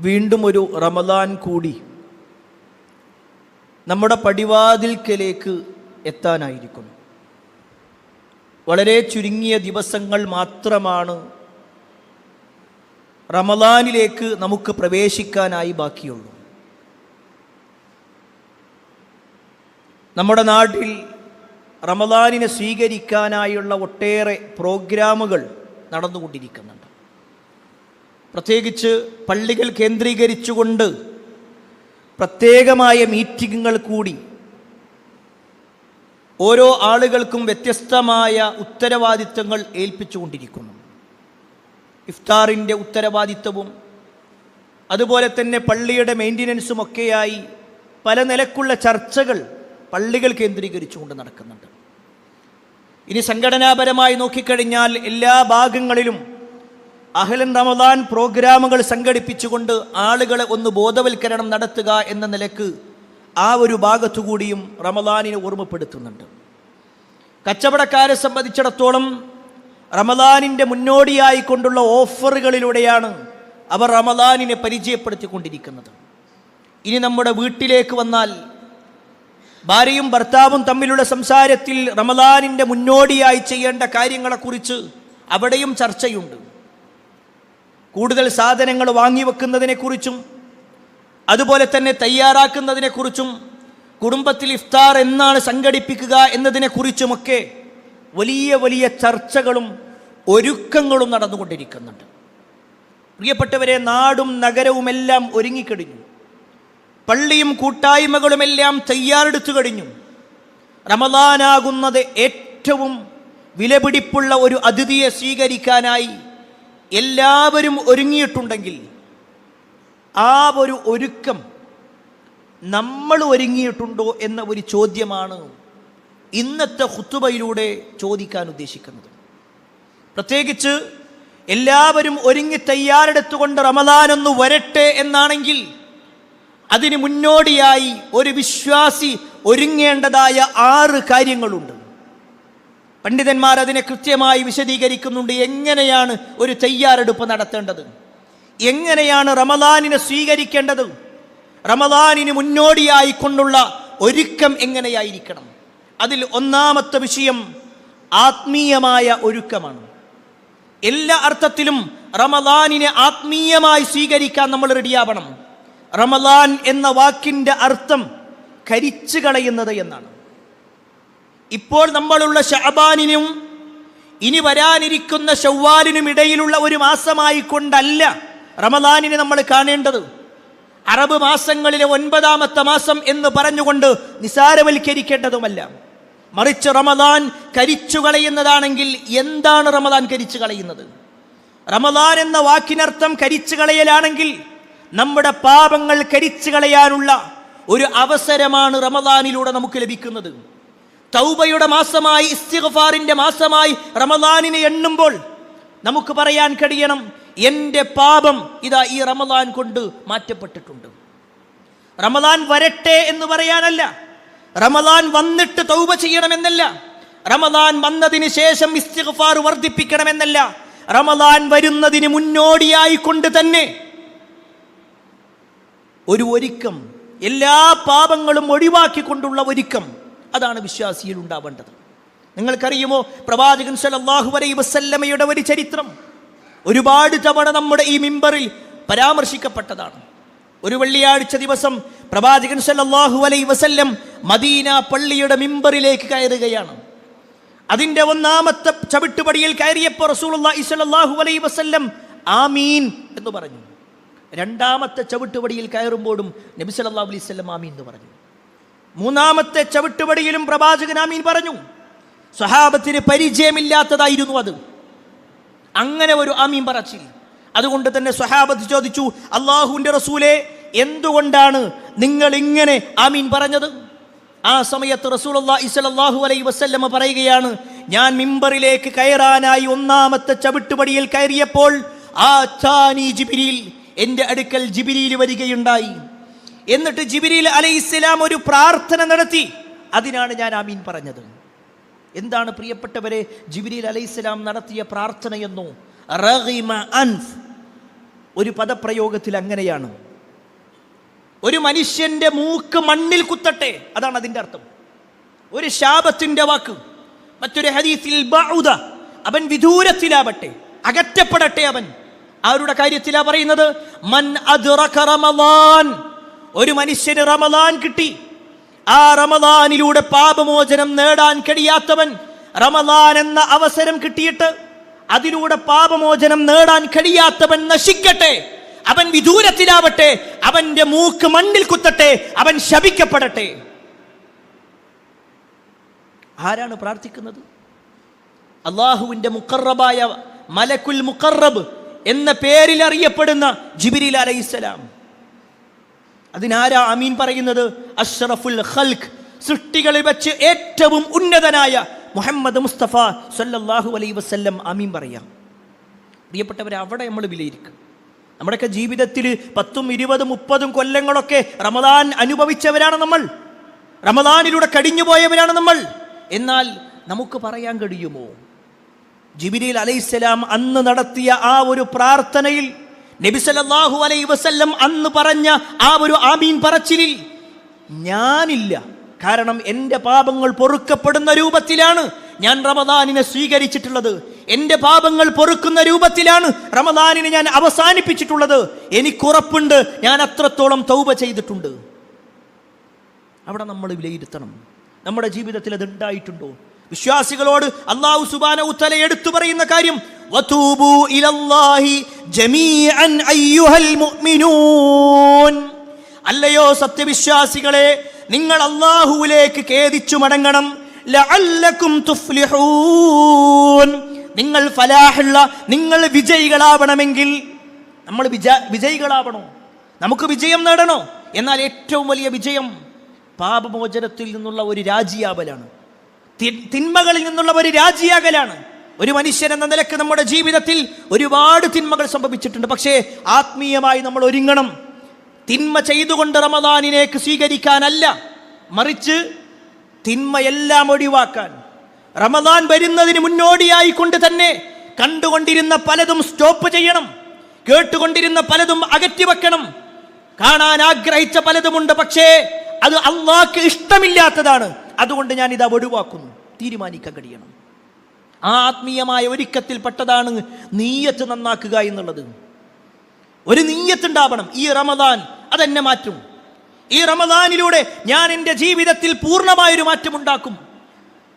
വീണ്ടും ഒരു റമദാൻ കൂടി നമ്മുടെ പടിവാതിൽക്കലേക്ക് എത്താനായിരിക്കുന്നു. വളരെ ചുരുങ്ങിയ ദിവസങ്ങൾ മാത്രമാണ് റമദാനിലേക്ക് നമുക്ക് പ്രവേശിക്കാനായി ബാക്കിയുള്ളൂ. നമ്മുടെ നാട്ടിൽ റമദാനിനെ സ്വീകരിക്കാനായുള്ള ഒട്ടേറെ പ്രോഗ്രാമുകൾ നടന്നുകൊണ്ടിരിക്കുന്നുണ്ട്. പ്രത്യേകിച്ച് പള്ളികൾ കേന്ദ്രീകരിച്ചുകൊണ്ട് പ്രത്യേകമായ മീറ്റിങ്ങുകൾ കൂടി ഓരോ ആളുകൾക്കും വ്യത്യസ്തമായ ഉത്തരവാദിത്തങ്ങൾ ഏൽപ്പിച്ചുകൊണ്ടിരിക്കുന്നു. ഇഫ്താറിൻ്റെ ഉത്തരവാദിത്തവും അതുപോലെ തന്നെ പള്ളിയുടെ മെയിൻ്റനൻസുമൊക്കെയായി പല നിലക്കുള്ള ചർച്ചകൾ പള്ളികൾ കേന്ദ്രീകരിച്ചുകൊണ്ട് നടക്കുന്നുണ്ട്. ഇനി സംഘടനാപരമായി നോക്കിക്കഴിഞ്ഞാൽ എല്ലാ ഭാഗങ്ങളിലും അഹ്ലൻ റമദാൻ പ്രോഗ്രാമുകൾ സംഘടിപ്പിച്ചുകൊണ്ട് ആളുകളെ ഒന്ന് ബോധവൽക്കരണം നടത്തുക എന്ന നിലക്ക് ആ ഒരു ഭാഗത്തുകൂടിയും റമദാനിനെ ഓർമ്മപ്പെടുത്തുന്നുണ്ട്. കച്ചവടക്കാരെ സംബന്ധിച്ചിടത്തോളം റമദാനിൻ്റെ മുന്നോടിയായി കൊണ്ടുള്ള ഓഫറുകളിലൂടെയാണ് അവർ റമദാനിനെ പരിചയപ്പെടുത്തിക്കൊണ്ടിരിക്കുന്നത്. ഇനി നമ്മുടെ വീട്ടിലേക്ക് വന്നാൽ ഭാര്യയും ഭർത്താവും തമ്മിലുള്ള സംസാരത്തിൽ റമദാനിൻ്റെ മുന്നോടിയായി ചെയ്യേണ്ട കാര്യങ്ങളെക്കുറിച്ച് അവിടെയും ചർച്ചയുണ്ട്. കൂടുതൽ സാധനങ്ങൾ വാങ്ങിവെക്കുന്നതിനെക്കുറിച്ചും അതുപോലെ തന്നെ തയ്യാറാക്കുന്നതിനെക്കുറിച്ചും കുടുംബത്തിൽ ഇഫ്താർ എന്നാണ് സംഘടിപ്പിക്കുക എന്നതിനെക്കുറിച്ചുമൊക്കെ വലിയ വലിയ ചർച്ചകളും ഒരുക്കങ്ങളും നടന്നുകൊണ്ടിരിക്കുന്നുണ്ട്. പ്രിയപ്പെട്ടവരെ, നാടും നഗരവുമെല്ലാം ഒരുങ്ങിക്കഴിഞ്ഞു. പള്ളിയും കൂട്ടായ്മകളുമെല്ലാം തയ്യാറെടുത്തു കഴിഞ്ഞു. റമദാനാകുന്നത് ഏറ്റവും വിലപിടിപ്പുള്ള ഒരു അതിഥിയെ സ്വീകരിക്കാനായി എല്ലാവരും ഒരുങ്ങിയിട്ടുണ്ടെങ്കിൽ ആ ഒരു ഒരുക്കം നമ്മൾ ഒരുങ്ങിയിട്ടുണ്ടോ എന്ന ഒരു ചോദ്യമാണ് ഇന്നത്തെ ഖുതുബയിലൂടെ ചോദിക്കാൻ ഉദ്ദേശിക്കുന്നത്. പ്രത്യേകിച്ച് എല്ലാവരും ഒരുങ്ങി തയ്യാറെടുത്തുകൊണ്ട് റമദാൻ ഒന്ന് വരട്ടെ എന്നാണെങ്കിൽ അതിന് മുന്നോടിയായി ഒരു വിശ്വാസി ഒരുങ്ങേണ്ടതായ 6 കാര്യങ്ങളുണ്ട്. പണ്ഡിതന്മാർ അതിനെ കൃത്യമായി വിശദീകരിക്കുന്നുണ്ട്. എങ്ങനെയാണ് ഒരു തയ്യാറെടുപ്പ് നടത്തേണ്ടത്, എങ്ങനെയാണ് റമദാനിനെ സ്വീകരിക്കേണ്ടത്, റമദാനിന് മുന്നോടിയായി കൊണ്ടുള്ള ഒരുക്കം എങ്ങനെയായിരിക്കണം. അതിൽ ഒന്നാമത്തെ വിഷയം ആത്മീയമായ ഒരുക്കമാണ്. എല്ലാ അർത്ഥത്തിലും റമദാനിനെ ആത്മീയമായി സ്വീകരിക്കാൻ നമ്മൾ റെഡിയാവണം. റമദാൻ എന്ന വാക്കിൻ്റെ അർത്ഥം കരിച്ചു കളയുന്നത് എന്നാണ്. ഇപ്പോൾ നമ്മളുള്ള ശഅബാനിനും ഇനി വരാനിരിക്കുന്ന ശവ്വാലിനും ഇടയിലുള്ള ഒരു മാസമായി കൊണ്ടല്ല റമദാനിനെ നമ്മൾ കാണേണ്ടത്. അറബ് മാസങ്ങളിലെ 9ാമത്തെ മാസം എന്ന് പറഞ്ഞുകൊണ്ട് നിസാരവൽക്കരിക്കേണ്ടതുമല്ല. മറിച്ച് റമദാൻ കരിച്ചു കളയുന്നതാണെങ്കിൽ എന്താണ് റമദാൻ കരിച്ചു കളയുന്നത്? റമദാൻ എന്ന വാക്കിനർത്ഥം കരിച്ചു കളയലാണെങ്കിൽ നമ്മുടെ പാപങ്ങൾ കരിച്ചു കളയാനുള്ള ഒരു അവസരമാണ് റമദാനിലൂടെ നമുക്ക് ലഭിക്കുന്നത്. തൗബയുടെ മാസമായി, ഇസ്തിഗ്ഫാറിന്റെ മാസമായി റമദാനിനെ എണ്ണുമ്പോൾ നമുക്ക് പറയാൻ കഴിയണം, എൻ്റെ പാപം ഇതാ ഈ റമദാൻ കൊണ്ട് മാറ്റപ്പെട്ടിട്ടുണ്ട്. റമദാൻ വരട്ടെ എന്ന് പറയാനല്ല, റമദാൻ വന്നിട്ട് തൗബ ചെയ്യണമെന്നല്ല, റമദാൻ വന്നതിന് ശേഷം ഇസ്തിഗ്ഫാർ വർദ്ധിപ്പിക്കണമെന്നല്ല, റമദാൻ വരുന്നതിന് മുന്നോടിയായി കൊണ്ട് തന്നെ ഒരു ഒരുക്കം, എല്ലാ പാപങ്ങളും ഒഴിവാക്കിക്കൊണ്ടുള്ള ഒരുക്കം, അതാണ് വിശ്വാസിയിൽ ഉണ്ടാവേണ്ടത്. നിങ്ങൾക്കറിയുമോ, പ്രവാചകൻ സല്ലല്ലാഹു അലൈഹി വസല്ലമയുടെ ഒരു ചരിത്രം ഒരുപാട് തവണ നമ്മുടെ ഈ മിമ്പറിൽ പരാമർശിക്കപ്പെട്ടതാണ്. ഒരു വെള്ളിയാഴ്ച ദിവസം പ്രവാചകൻ സല്ലല്ലാഹു അലൈഹി വസല്ലം മദീന പള്ളിയുടെ മിമ്പറിലേക്ക് കയറുകയാണ്. അതിൻ്റെ 1ാമത്തെ ചവിട്ടുപടിയിൽ കയറിയപ്പോൾ റസൂലുള്ളാഹി സ്വല്ലല്ലാഹു അലൈഹി വസല്ലം ആമീൻ എന്ന് പറഞ്ഞു. 2ാമത്തെ ചവിട്ടുപടിയിൽ കയറുമ്പോഴും നബി സല്ലല്ലാഹു അലൈഹി വസല്ലം ആമീൻ എന്ന് പറഞ്ഞു. 3ാമത്തെ ചവിട്ടുപടിയിലും പ്രവാചകൻ ആമീൻ പറഞ്ഞു. സ്വഹാബത്തിന് പരിചയമില്ലാത്തതായിരുന്നു അത്, അങ്ങനെ ഒരു ആമീൻ പറച്ചിൽ. അതുകൊണ്ട് തന്നെ സ്വഹാബത്ത് ചോദിച്ചു, അല്ലാഹുവിൻ്റെ റസൂലേ, എന്തുകൊണ്ടാണ് നിങ്ങൾ ഇങ്ങനെ ആമീൻ പറഞ്ഞത്? ആ സമയത്ത് റസൂലുള്ളാഹി സ്വല്ലല്ലാഹു അലൈഹി വസല്ലം പറയുകയാണ്, ഞാൻ മിമ്പറിലേക്ക് കയറാനായി 1ാമത്തെ ചവിട്ടുപടിയിൽ കയറിയപ്പോൾ ജിബ്രീൽ, എൻ്റെ അടുക്കൽ ജിബ്രീൽ വരികയുണ്ടായി. എന്നിട്ട് ജിബ്രീൽ അലൈഹിസ്സലാം ഒരു പ്രാർത്ഥന നടത്തി, അതിനാണ് ഞാൻ ആമീൻ പറഞ്ഞത്. എന്താണ് പ്രിയപ്പെട്ടവരെ ജിബ്രീൽ അലൈഹിസ്സലാം നടത്തിയ പ്രാർത്ഥനയെന്നോ? റഗിമ അൻഫ്, ഒരു പദപ്രയോഗത്തിൽ അങ്ങനെയാണ്, ഒരു മനുഷ്യന്റെ മൂക്ക് മണ്ണിൽ കുത്തട്ടെ, അതാണ് അതിന്റെ അർത്ഥം. ഒരു ശാപത്തിന്റെ വാക്ക്. മറ്റൊരു ഹദീസിൽ ബഅുദ, അവൻ വിദൂരത്തിലാവട്ടെ, അകറ്റപ്പെടട്ടെ. അവൻ ആരുടെ കാര്യത്തിലാ പറയുന്നത്? മൻ അദ്റക റമളാൻ, ഒരു മനുഷ്യന് റമളാൻ കിട്ടി, ആ റമളാനിലൂടെ പാപമോചനം നേടാൻ കഴിയാത്തവൻ, റമളാൻ എന്ന അവസരം കിട്ടിയിട്ട് അതിലൂടെ പാപമോചനം നേടാൻ കഴിയാത്തവൻ നശിക്കട്ടെ, അവൻ വിദൂരത്തിലാവട്ടെ, അവന്റെ മൂക്ക് മണ്ണിൽ കുത്തട്ടെ, അവൻ ശപിക്കപ്പെടട്ടെ. ആരാണ് പ്രാർത്ഥിക്കുന്നത്? അള്ളാഹുവിന്റെ മുഖറബായ മലക്കുൽ മുഖറബ് എന്ന പേരിൽ അറിയപ്പെടുന്ന ജിബ്രീൽ അലൈഹിസ്സലാം. അതിനാരാ ആമീൻ പറയുന്നത്? അഷ്റഫുൽ ഖൽഖ്, സൃഷ്ടികളിൽ വെച്ച് ഏറ്റവും ഉന്നതനായ മുഹമ്മദ് മുസ്തഫ സല്ലല്ലാഹു അലൈഹി വസല്ലം ആമീൻ പറയാം. പ്രിയപ്പെട്ടവരെ, അവിടെ നമ്മൾ വിലയിരിക്കും. നമ്മുടെയൊക്കെ ജീവിതത്തിൽ 10, 20, 30 കൊല്ലങ്ങളൊക്കെ റമദാൻ അനുഭവിച്ചവരാണ് നമ്മൾ, റമദാനിലൂടെ കടിഞ്ഞുപോയവരാണ് നമ്മൾ. എന്നാൽ നമുക്ക് പറയാൻ കഴിയുമോ, ജിബ്രീൽ അലൈഹിസ്സലാം അന്ന് നടത്തിയ ആ ഒരു പ്രാർത്ഥനയിൽ, നബി സല്ലല്ലാഹു അലൈഹി വസല്ലം അന്ന് പറഞ്ഞ ആ ഒരു ആമീൻ പറച്ചിലിൽ ഞാനില്ല. കാരണം എൻ്റെ പാപങ്ങൾ പൊറുക്കപ്പെടുന്ന രൂപത്തിലാണ് ഞാൻ റമദാനിനെ സ്വീകരിച്ചിട്ടുള്ളത്, എൻ്റെ പാപങ്ങൾ പൊറുക്കുന്ന രൂപത്തിലാണ് റമദാനിനെ ഞാൻ അവസാനിപ്പിച്ചിട്ടുള്ളത്. എനിക്കുറപ്പുണ്ട്, ഞാൻ അത്രത്തോളം തൗബ ചെയ്തിട്ടുണ്ട്. അവിടെ നമ്മൾ വിലയിരുത്തണം, നമ്മുടെ ജീവിതത്തിൽ അത് ഉണ്ടായിട്ടുണ്ടോ? വിശ്വാസികളോട് അല്ലാഹു സുബ്ഹാനഹു വ തആല എടുത്തു പറയുന്ന കാര്യം, വതൂബു ഇലല്ലാഹി ജമീഅൻ അയ്യുഹൽ മുഅ്മിനൂൻ, അല്ലയോ സത്യവിശ്വാസികളെ, നിങ്ങൾ അല്ലാഹുവിലേക്ക് ഖേദിച്ചു മടങ്ങണം. ലഅല്ലകും തുഫ്ലിഹൂൻ, നിങ്ങൾ ഫലാഹുള്ള, നിങ്ങൾ വിജയികളാവണമെങ്കിൽ. നമ്മൾ വിജയികളാവണോ? നമുക്ക് വിജയം നേടണോ? എന്നാൽ ഏറ്റവും വലിയ വിജയം പാപമോചനത്തിൽ നിന്നുള്ള ഒരു രാജിയാവലാണ്, തിന്മകളിൽ നിന്നുള്ള ഒരു രാജിയാകലാണ്. ഒരു മനുഷ്യൻ എന്ന നിലക്ക് നമ്മുടെ ജീവിതത്തിൽ ഒരുപാട് തിന്മകൾ സംഭവിച്ചിട്ടുണ്ട്. പക്ഷേ ആത്മീയമായി നമ്മൾ ഒരുങ്ങണം. തിന്മ ചെയ്തുകൊണ്ട് റമദാനിലേക്ക് സ്വീകരിക്കാനല്ല, മറിച്ച് തിന്മയെല്ലാം ഒഴിവാക്കാൻ. റമദാൻ വരുന്നതിന് മുന്നോടിയായി കൊണ്ട് തന്നെ കണ്ടുകൊണ്ടിരുന്ന പലതും സ്റ്റോപ്പ് ചെയ്യണം, കേട്ടുകൊണ്ടിരുന്ന പലതും അകറ്റിവെക്കണം. കാണാൻ ആഗ്രഹിച്ച പലതുമുണ്ട്, പക്ഷേ അത് അല്ലാഹ്ക്ക് ഇഷ്ടമില്ലാത്തതാണ്, അതുകൊണ്ട് ഞാൻ ഇത് ഒഴിവാക്കുന്നു. തീരുമാനിക്കാൻ കഴിയണം. ആ ആത്മീയമായ ഒരുക്കത്തിൽപ്പെട്ടതാണ് നീയത്ത് നന്നാക്കുക എന്നുള്ളത്. ഒരു നീയത്തുണ്ടാവണം. ഈ റമദാൻ അതെന്നെ മാറ്റും, ഈ റമദാനിലൂടെ ഞാൻ എൻ്റെ ജീവിതത്തിൽ പൂർണ്ണമായൊരു മാറ്റം ഉണ്ടാക്കും,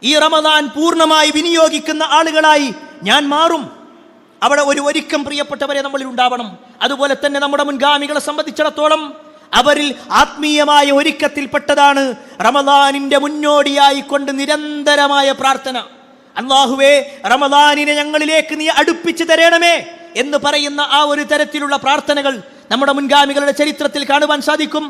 ഈ റമദാൻ പൂർണ്ണമായി വിനിയോഗിക്കുന്ന ആളുകളായി ഞാൻ മാറും. അവിടെ ഒരു ഒരുക്കം പ്രിയപ്പെട്ടവരെ നമ്മളിൽ ഉണ്ടാവണം. അതുപോലെ തന്നെ നമ്മുടെ മുൻഗാമികളെ സംബന്ധിച്ചിടത്തോളം അവരിൽ ആത്മീയമായ ഒരുക്കത്തിൽപ്പെട്ടതാണ് റമദാനിന്റെ മുന്നോടിയായി കൊണ്ട് നിരന്തരമായ പ്രാർത്ഥന. അല്ലാഹുവേ, റമദാനിനെ ഞങ്ങളിലേക്ക് നീ അടുപ്പിച്ചു തരണമേ എന്ന് പറയുന്ന ആ ഒരു തരത്തിലുള്ള പ്രാർത്ഥനകൾ നമ്മുടെ മുൻഗാമികളുടെ ചരിത്രത്തിൽ കാണുവാൻ സാധിക്കും.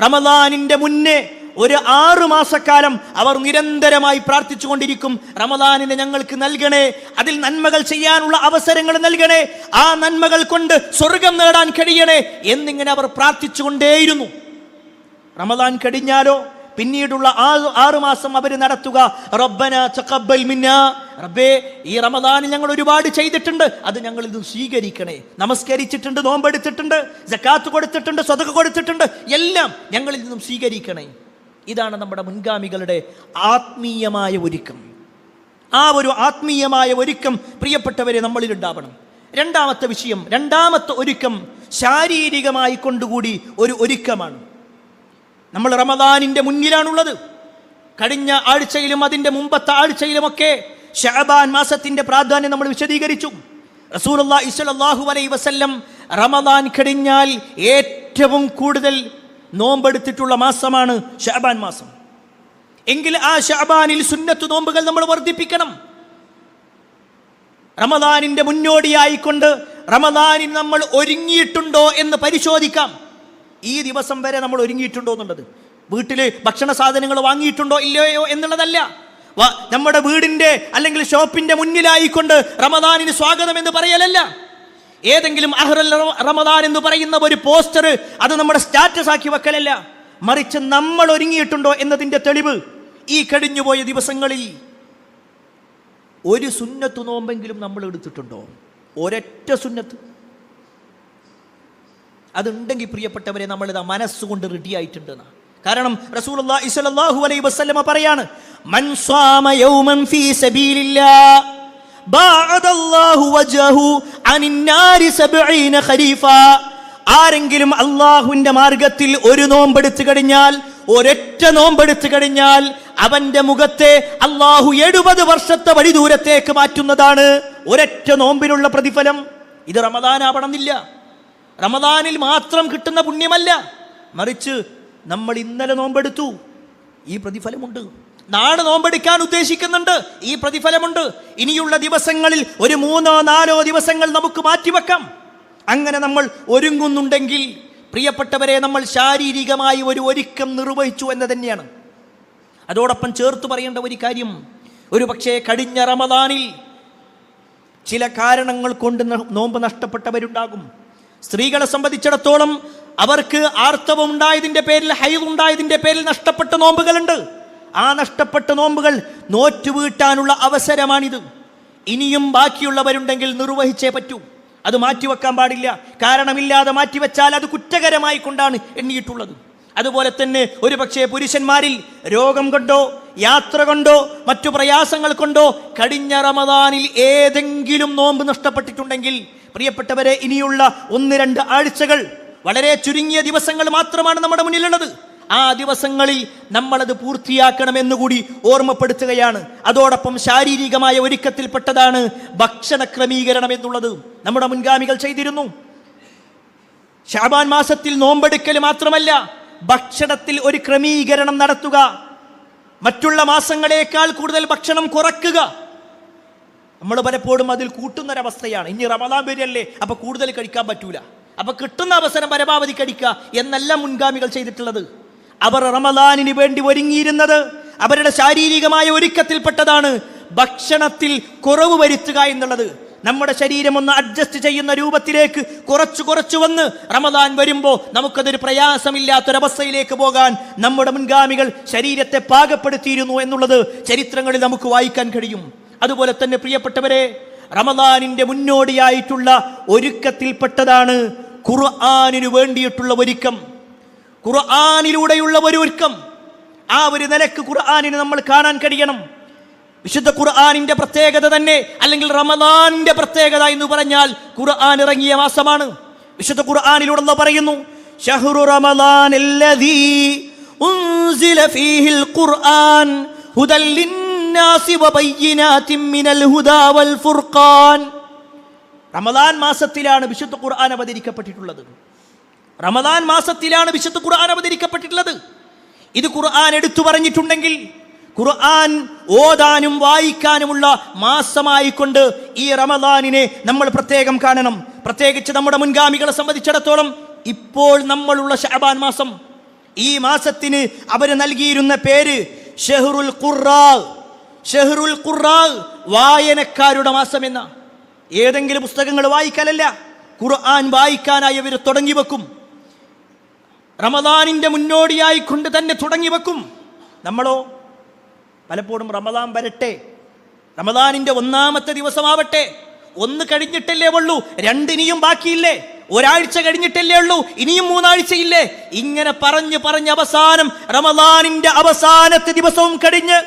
റമദാനിന്റെ മുന്നേ ഒരു 6 മാസക്കാലം അവർ നിരന്തരമായി പ്രാർത്ഥിച്ചു കൊണ്ടിരിക്കും, റമദാനിനെ ഞങ്ങൾക്ക് നൽകണേ, അതിൽ നന്മകൾ ചെയ്യാനുള്ള അവസരങ്ങൾ നൽകണേ, ആ നന്മകൾ കൊണ്ട് സ്വർഗം നേടാൻ കഴിയണേ എന്നിങ്ങനെ അവർ പ്രാർത്ഥിച്ചുകൊണ്ടേയിരുന്നു. റമദാൻ കഴിഞ്ഞാലോ പിന്നീടുള്ള 6 മാസം അവർ നടത്തുക, റബ്ബന തഖബ്ബൽ മിന്നാ, റബ്ബേ ഈ റമദാനിൽ ഞങ്ങൾ ഒരുപാട് ചെയ്തിട്ടുണ്ട്, അത് ഞങ്ങൾ ഇത് സ്വീകരിക്കണേ. നമസ്കരിച്ചിട്ടുണ്ട്, നോമ്പെടുത്തിട്ടുണ്ട്, സക്കാത്ത് കൊടുത്തിട്ടുണ്ട്, സ്വതക്ക കൊടുത്തിട്ടുണ്ട്, എല്ലാം ഞങ്ങളിൽ നിന്നും സ്വീകരിക്കണേ. ഇതാണ് നമ്മുടെ മുൻഗാമികളുടെ ആത്മീയമായ ഒരുക്കം. ആ ഒരു ആത്മീയമായ ഒരുക്കം പ്രിയപ്പെട്ടവരെ നമ്മളിൽ ഉണ്ടാവണം. രണ്ടാമത്തെ വിഷയം, രണ്ടാമത്തെ ഒരുക്കം ശാരീരികമായി കൊണ്ടുകൂടി ഒരു ഒരുക്കമാണ്. നമ്മൾ റമദാനിന്റെ മുന്നിലാണുള്ളത്. കഴിഞ്ഞ ആഴ്ചയിലും അതിൻ്റെ മുമ്പത്തെ ആഴ്ചയിലുമൊക്കെ ശഅബാൻ മാസത്തിന്റെ പ്രാധാന്യം നമ്മൾ വിശദീകരിച്ചു. റസൂലുള്ളാഹി സ്വല്ലല്ലാഹു അലൈഹി വസല്ലം റമദാൻ കഴിഞ്ഞാൽ ഏറ്റവും കൂടുതൽ നോമ്പെടുത്തിട്ടുള്ള മാസമാണ് ശഅബാൻ മാസം. എങ്കിൽ ആ ശഅബാനിൽ സുന്നത്ത് നോമ്പുകൾ നമ്മൾ വർദ്ധിപ്പിക്കണം. റമദാനിന്റെ മുന്നോടിയായിക്കൊണ്ട് റമദാനിൽ നമ്മൾ ഒരുങ്ങിയിട്ടുണ്ടോ എന്ന് പരിശോധിക്കാം. ഈ ദിവസം വരെ നമ്മൾ ഒരുങ്ങിയിട്ടുണ്ടോ എന്നുള്ളത്, വീട്ടിൽ ഭക്ഷണ സാധനങ്ങൾ വാങ്ങിയിട്ടുണ്ടോ ഇല്ലയോ എന്നുള്ളതല്ല. നമ്മുടെ വീടിന്റെ അല്ലെങ്കിൽ ഷോപ്പിന്റെ മുന്നിലായിക്കൊണ്ട് റമദാനിന് സ്വാഗതം എന്ന് പറയലല്ല. ഏതെങ്കിലും അഹ്റൽ റമദാൻ എന്ന് പറയുന്ന ഒരു പോസ്റ്റർ അത് നമ്മുടെ സ്റ്റാറ്റസ് ആക്കി വെക്കലല്ല, മറിച്ച് നമ്മൾ ഒരുങ്ങിയിട്ടുണ്ടോ എന്നതിന്റെ തെളിവ് ഈ കഴിഞ്ഞുപോയ ദിവസങ്ങളിൽ ഒരു സുന്നത്ത് നോമ്പെങ്കിലും നമ്മൾ എടുത്തിട്ടുണ്ടോ? ഒരൊറ്റ സുന്നത്ത്. അതുണ്ടെങ്കിൽ പ്രിയപ്പെട്ടവരെ നമ്മളിതാ മനസ്സുകൊണ്ട് റെഡി ആയിട്ടുണ്ട്. കാരണം റസൂലുള്ളാഹി സ്വല്ലല്ലാഹു അലൈഹി വസല്ലമ പറയാണ്, മൻ സ്വാമ യൗമൻ ഫീ സബീലില്ലാഹ് ബഅദല്ലാഹു വജ്ഹഹു അനിന്നാരി 70 ഖരീഫ. ആരെങ്കിലും അല്ലാഹുവിന്റെ മാർഗത്തിൽ ഒരു നോമ്പെടുത്തു കഴിഞ്ഞാൽ, ഒരൊറ്റ നോമ്പെടുത്തു കഴിഞ്ഞാൽ അവന്റെ മുഖത്തെ അല്ലാഹു 70 വർഷത്തെ വഴി ദൂരത്തേക്ക് മാറ്റുന്നതാണ് ഒരൊറ്റ നോമ്പിനുള്ള പ്രതിഫലം. ഇത് റമദാൻ ആവണമെന്നില്ല, റമദാനിൽ മാത്രം കിട്ടുന്ന പുണ്യമല്ല, മറിച്ച് നമ്മൾ ഇന്നലെ നോമ്പെടുത്തു, ഈ പ്രതിഫലമുണ്ട്. നാളെ നോമ്പെടുക്കാൻ ഉദ്ദേശിക്കുന്നുണ്ട്, ഈ പ്രതിഫലമുണ്ട്. ഇനിയുള്ള ദിവസങ്ങളിൽ ഒരു 3-4 ദിവസങ്ങൾ നമുക്ക് മാറ്റിവെക്കാം. അങ്ങനെ നമ്മൾ ഒരുങ്ങുന്നുണ്ടെങ്കിൽ പ്രിയപ്പെട്ടവരെ, നമ്മൾ ശാരീരികമായി ഒരു ഒരുക്കം നിർവഹിച്ചു എന്ന് തന്നെയാണ്. അതോടൊപ്പം ചേർത്ത് പറയേണ്ട ഒരു കാര്യം, ഒരു പക്ഷേ കഴിഞ്ഞ റമദാനിൽ ചില കാരണങ്ങൾ കൊണ്ട് നോമ്പ് നഷ്ടപ്പെട്ടവരുണ്ടാകും. സ്ത്രീകളെ സംബന്ധിച്ചിടത്തോളം അവർക്ക് ആർത്തവം ഉണ്ടായതിൻ്റെ പേരിൽ, ഹൈദ് ഉണ്ടായതിൻ്റെ പേരിൽ നഷ്ടപ്പെട്ട നോമ്പുകളുണ്ട്. ആ നഷ്ടപ്പെട്ട നോമ്പുകൾ നോറ്റുവീട്ടാനുള്ള അവസരമാണിത്. ഇനിയും ബാക്കിയുള്ളവരുണ്ടെങ്കിൽ നിർവഹിച്ചേ പറ്റൂ, അത് മാറ്റിവെക്കാൻ പാടില്ല. കാരണമില്ലാതെ മാറ്റിവെച്ചാൽ അത് കുറ്റകരമായി കൊണ്ടാണ് എണ്ണിയിട്ടുള്ളത്. അതുപോലെ തന്നെ ഒരു പക്ഷേ പുരുഷന്മാരിൽ രോഗം കൊണ്ടോ യാത്ര കൊണ്ടോ മറ്റു പ്രയാസങ്ങൾ കൊണ്ടോ കഴിഞ്ഞ റമദാനിൽ ഏതെങ്കിലും നോമ്പ് നഷ്ടപ്പെട്ടിട്ടുണ്ടെങ്കിൽ പ്രിയപ്പെട്ടവരെ, ഇനിയുള്ള 1-2 ആഴ്ചകൾ, വളരെ ചുരുങ്ങിയ ദിവസങ്ങൾ മാത്രമാണ് നമ്മുടെ മുന്നിലുള്ളത്. ആ ദിവസങ്ങളിൽ നമ്മളത് പൂർത്തിയാക്കണമെന്നുകൂടി ഓർമ്മപ്പെടുത്തുകയാണ്. അതോടൊപ്പം ശാരീരികമായ ഒരുക്കത്തിൽപ്പെട്ടതാണ് ഭക്ഷണ ക്രമീകരണം എന്നുള്ളത്. നമ്മുടെ മുൻഗാമികൾ ചെയ്തിരുന്നു. ശഅബാൻ മാസത്തിൽ നോമ്പെടുക്കൽ മാത്രമല്ല, ഭക്ഷണത്തിൽ ഒരു ക്രമീകരണം നടത്തുക, മറ്റുള്ള മാസങ്ങളേക്കാൾ കൂടുതൽ ഭക്ഷണം കുറക്കുക. നമ്മൾ പലപ്പോഴും അതിൽ കൂട്ടുന്നൊരവസ്ഥയാണ്. ഇനി റമദാൻ വരികയല്ലേ, അപ്പൊ കൂടുതൽ കഴിക്കാൻ പറ്റൂല, അപ്പൊ കിട്ടുന്ന അവസരം പരമാവധി കഴിക്കുക എന്നല്ല മുൻഗാമികൾ ചെയ്തിട്ടുള്ളത്. അവർ റമദാനിന് വേണ്ടി ഒരുങ്ങിയിരുന്നത്, അവരുടെ ശാരീരികമായ ഒരുക്കത്തിൽപ്പെട്ടതാണ് ഭക്ഷണത്തിൽ കുറവ് വരുത്തുക എന്നുള്ളത്. നമ്മുടെ ശരീരം ഒന്ന് അഡ്ജസ്റ്റ് ചെയ്യുന്ന രൂപത്തിലേക്ക് കുറച്ചു വന്ന് റമദാൻ വരുമ്പോൾ നമുക്കതൊരു പ്രയാസമില്ലാത്തൊരവസ്ഥയിലേക്ക് പോകാൻ നമ്മുടെ മുൻഗാമികൾ ശരീരത്തെ പാകപ്പെടുത്തിയിരുന്നു എന്നുള്ളത് ചരിത്രങ്ങളിൽ നമുക്ക് വായിക്കാൻ കഴിയും. അതുപോലെ തന്നെ പ്രിയപ്പെട്ടവരെ, റമദാനിന്റെ മുന്നോടിയായിട്ടുള്ള ഒരുക്കത്തിൽപ്പെട്ടതാണ് ഖുർആനിനു വേണ്ടിയിട്ടുള്ള ഒരുക്കം, ഖുർആനിലൂടെയുള്ള ഒരു ഒരുക്കം. ആ ഒരു നിലക്ക് ഖുർആനിന് നമ്മൾ കാണാൻ കഴിയണം. വിശുദ്ധ ഖുർആനിന്റെ പ്രത്യേകത തന്നെ, അല്ലെങ്കിൽ റമദാനിന്റെ പ്രത്യേകത എന്ന് പറഞ്ഞാൽ ഖുർആൻ ഇറങ്ങിയ മാസമാണ്. വിശുദ്ധ ഖുർആനിലൂടെ അല്ലാഹു പറയുന്നു, ശഹ്റു റമദാനല്ലദീ ഉൻസില ഫീഹിൽ ഖുർആൻ ഹുദൽ ലിന്നാസി വബയ്യിനാതിൻ മിനൽ ഹുദാ വൽ ഫുർഖാൻ. റമദാൻ മാസത്തിലാണ് വിശുദ്ധ ഖുർആൻ അവതരിക്കപ്പെട്ടിട്ടുള്ളത്. റമദാൻ മാസത്തിലാണ് വിശുദ്ധ ഖുർആൻ അവതരിക്കപ്പെട്ടിട്ടുള്ളത്. ഇത് ഖുർആൻ എടുത്തു പറഞ്ഞിട്ടുണ്ടെങ്കിൽ ഖുർആൻ ഓതാനും വായിക്കാനുമുള്ള മാസമായിക്കൊണ്ട് ഈ റമദാനിനെ നമ്മൾ പ്രത്യേകം കാണണം. പ്രത്യേകിച്ച് നമ്മുടെ മുൻഗാമികളെ സംബന്ധിച്ചിടത്തോളം ഇപ്പോൾ നമ്മളുള്ള ശഅബാൻ മാസം, ഈ മാസത്തിന് അവർ നൽകിയിരുന്ന പേര് ഷഹ്റുൽ ഖുർആ. ഷഹ്റുൽ ഖുർആ, വായനക്കാരുടെ മാസം എന്ന. ഏതെങ്കിലും പുസ്തകങ്ങൾ വായിക്കാനല്ല, ഖുർആൻ വായിക്കാനായി അവർ തുടങ്ങി വെക്കും. റമദാനിന്റെ മുന്നോടിയായി കൊണ്ട് തന്നെ തുടങ്ങി വെക്കും. നമ്മളോ പലപ്പോഴും റമദാൻ വരട്ടെ, റമദാനിന്റെ 1-ാമത്തെ ദിവസമാവട്ടെ, 1 കഴിഞ്ഞിട്ടല്ലേ ഉള്ളൂ, 2 ഇനിയും ബാക്കിയില്ലേ, ഒരാഴ്ച കഴിഞ്ഞിട്ടല്ലേ ഉള്ളൂ, ഇനിയും 3 ആഴ്ചയില്ലേ, ഇങ്ങനെ പറഞ്ഞ് അവസാനം റമദാനിന്റെ അവസാനത്തെ ദിവസവും കഴിഞ്ഞ്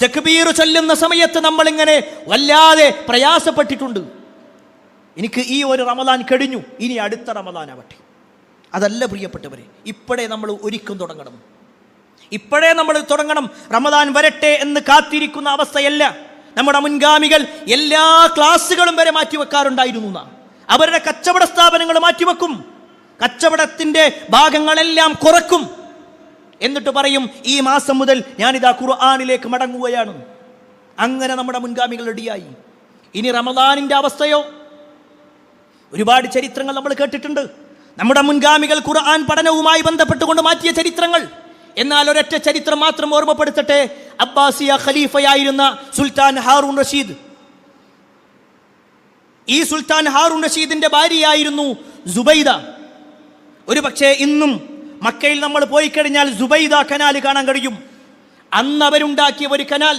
തക്ബീർ ചൊല്ലുന്ന സമയത്ത് നമ്മളിങ്ങനെ വല്ലാതെ പ്രയാസപ്പെട്ടിട്ടുണ്ട്. എനിക്ക് ഈ ഒരു റമദാൻ കഴിഞ്ഞു, ഇനി അടുത്ത റമദാൻ ആവട്ടെ. അതല്ല പ്രിയപ്പെട്ടവരെ, ഇപ്പോഴേ നമ്മൾ ഒരുക്കം തുടങ്ങണം, ഇപ്പോഴേ നമ്മൾ തുടങ്ങണം. റമദാൻ വരട്ടെ എന്ന് കാത്തിരിക്കുന്ന അവസ്ഥയല്ല. നമ്മുടെ മുൻഗാമികൾ എല്ലാ ക്ലാസ്സുകളും വരെ മാറ്റിവെക്കാറുണ്ടായിരുന്നു. അവരുടെ കച്ചവട സ്ഥാപനങ്ങൾ മാറ്റിവെക്കും, കച്ചവടത്തിന്റെ ഭാഗങ്ങളെല്ലാം കുറക്കും. എന്നിട്ട് പറയും, ഈ മാസം മുതൽ ഞാനിതാ ഖുർആനിലേക്ക് മടങ്ങുകയാണ്. അങ്ങനെ നമ്മുടെ മുൻഗാമികൾ റെഡിയായി. ഇനി റമദാനിന്റെ അവസ്ഥയോ? ഒരുപാട് ചരിത്രങ്ങൾ നമ്മൾ കേട്ടിട്ടുണ്ട്. നമ്മുടെ മുൻഗാമികൾ ഖുർആൻ പഠനവുമായി ബന്ധപ്പെട്ടുകൊണ്ട് മാറ്റിയ ചരിത്രങ്ങൾ. എന്നാൽ ഒരൊറ്റ ചരിത്രം മാത്രം ഓർമ്മപ്പെടുത്തട്ടെ. അബ്ബാസിയ ഖലീഫയായിരുന്ന സുൽത്താൻ ഹാറൂൺ റഷീദ്, ഈ സുൽത്താൻ ഹാറൂൺ റഷീദിന്റെ ഭാര്യയായിരുന്നു സുബൈദ. ഒരു പക്ഷേ ഇന്നും മക്കയിൽ നമ്മൾ പോയി കഴിഞ്ഞാൽ സുബൈദ കനാൽ കാണാൻ കഴിയും. അന്ന് അവരുണ്ടാക്കിയ ഒരു കനാൽ,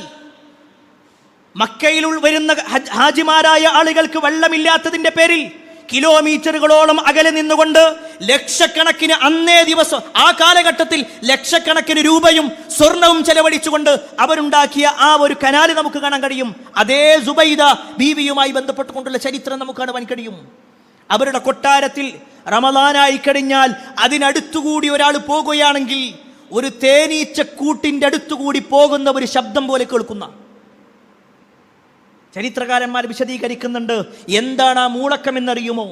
മക്കയിൽ വരുന്ന ഹാജിമാരായ ആളുകൾക്ക് വെള്ളമില്ലാത്തതിന്റെ പേരിൽ കിലോമീറ്ററുകളോളം അകലെ നിന്നുകൊണ്ട് ലക്ഷക്കണക്കിന് അന്നേ ദിവസം ആ കാലഘട്ടത്തിൽ ലക്ഷക്കണക്കിന് രൂപയും സ്വർണവും ചെലവഴിച്ചുകൊണ്ട് അവരുണ്ടാക്കിയ ആ ഒരു കനാല് നമുക്ക് കാണാൻ കഴിയും. അതേ സുബൈദ ബീവിയുമായി ബന്ധപ്പെട്ടുകൊണ്ടുള്ള ചരിത്രം നമുക്ക് കാണുവാൻ കഴിയും. അവരുടെ കൊട്ടാരത്തിൽ റമദാനായി കഴിഞ്ഞാൽ അതിനടുത്തുകൂടി ഒരാൾ പോകുകയാണെങ്കിൽ ഒരു തേനീച്ചക്കൂട്ടിൻ്റെ അടുത്തുകൂടി പോകുന്ന ഒരു ശബ്ദം പോലെ കേൾക്കുന്ന ചരിത്രകാരന്മാർ വിശദീകരിക്കുന്നുണ്ട്. എന്താണ് ആ മൂളക്കം എന്നറിയുമോ?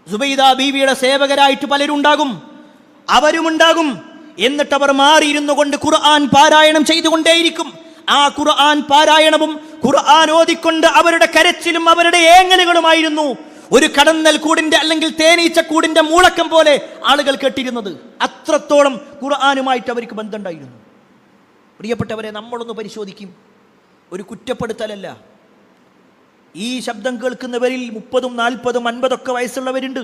സുബൈദ ബീവിയുടെ സേവകരായിട്ട് പലരുണ്ടാകും, അവരുമുണ്ടാകും. എന്നിട്ട് അവർ മാറിയിരുന്നു കൊണ്ട് ഖുർആൻ പാരായണം ചെയ്തുകൊണ്ടേയിരിക്കും. ആ ഖുർആൻ പാരായണവും ഖുർആൻ ഓതിക്കൊണ്ട് അവരുടെ കരച്ചിലും അവരുടെ ഏങ്ങലുകളുമായിരുന്നു ഒരു കടന്നൽ കൂടിന്റെ അല്ലെങ്കിൽ തേനീച്ചക്കൂടിന്റെ മൂളക്കം പോലെ ആളുകൾ കേട്ടിരുന്നത്. അത്രത്തോളം ഖുർആനുമായിട്ട് അവർക്ക് ബന്ധമുണ്ടായിരുന്നു. പ്രിയപ്പെട്ടവരെ, നമ്മളൊന്ന് പരിശോധിക്കും. ഒരു കുറ്റപ്പെടുത്തലല്ല. ഈ ശബ്ദം കേൾക്കുന്നവരിൽ 30, 40, 50 വയസ്സുള്ളവരുണ്ട്.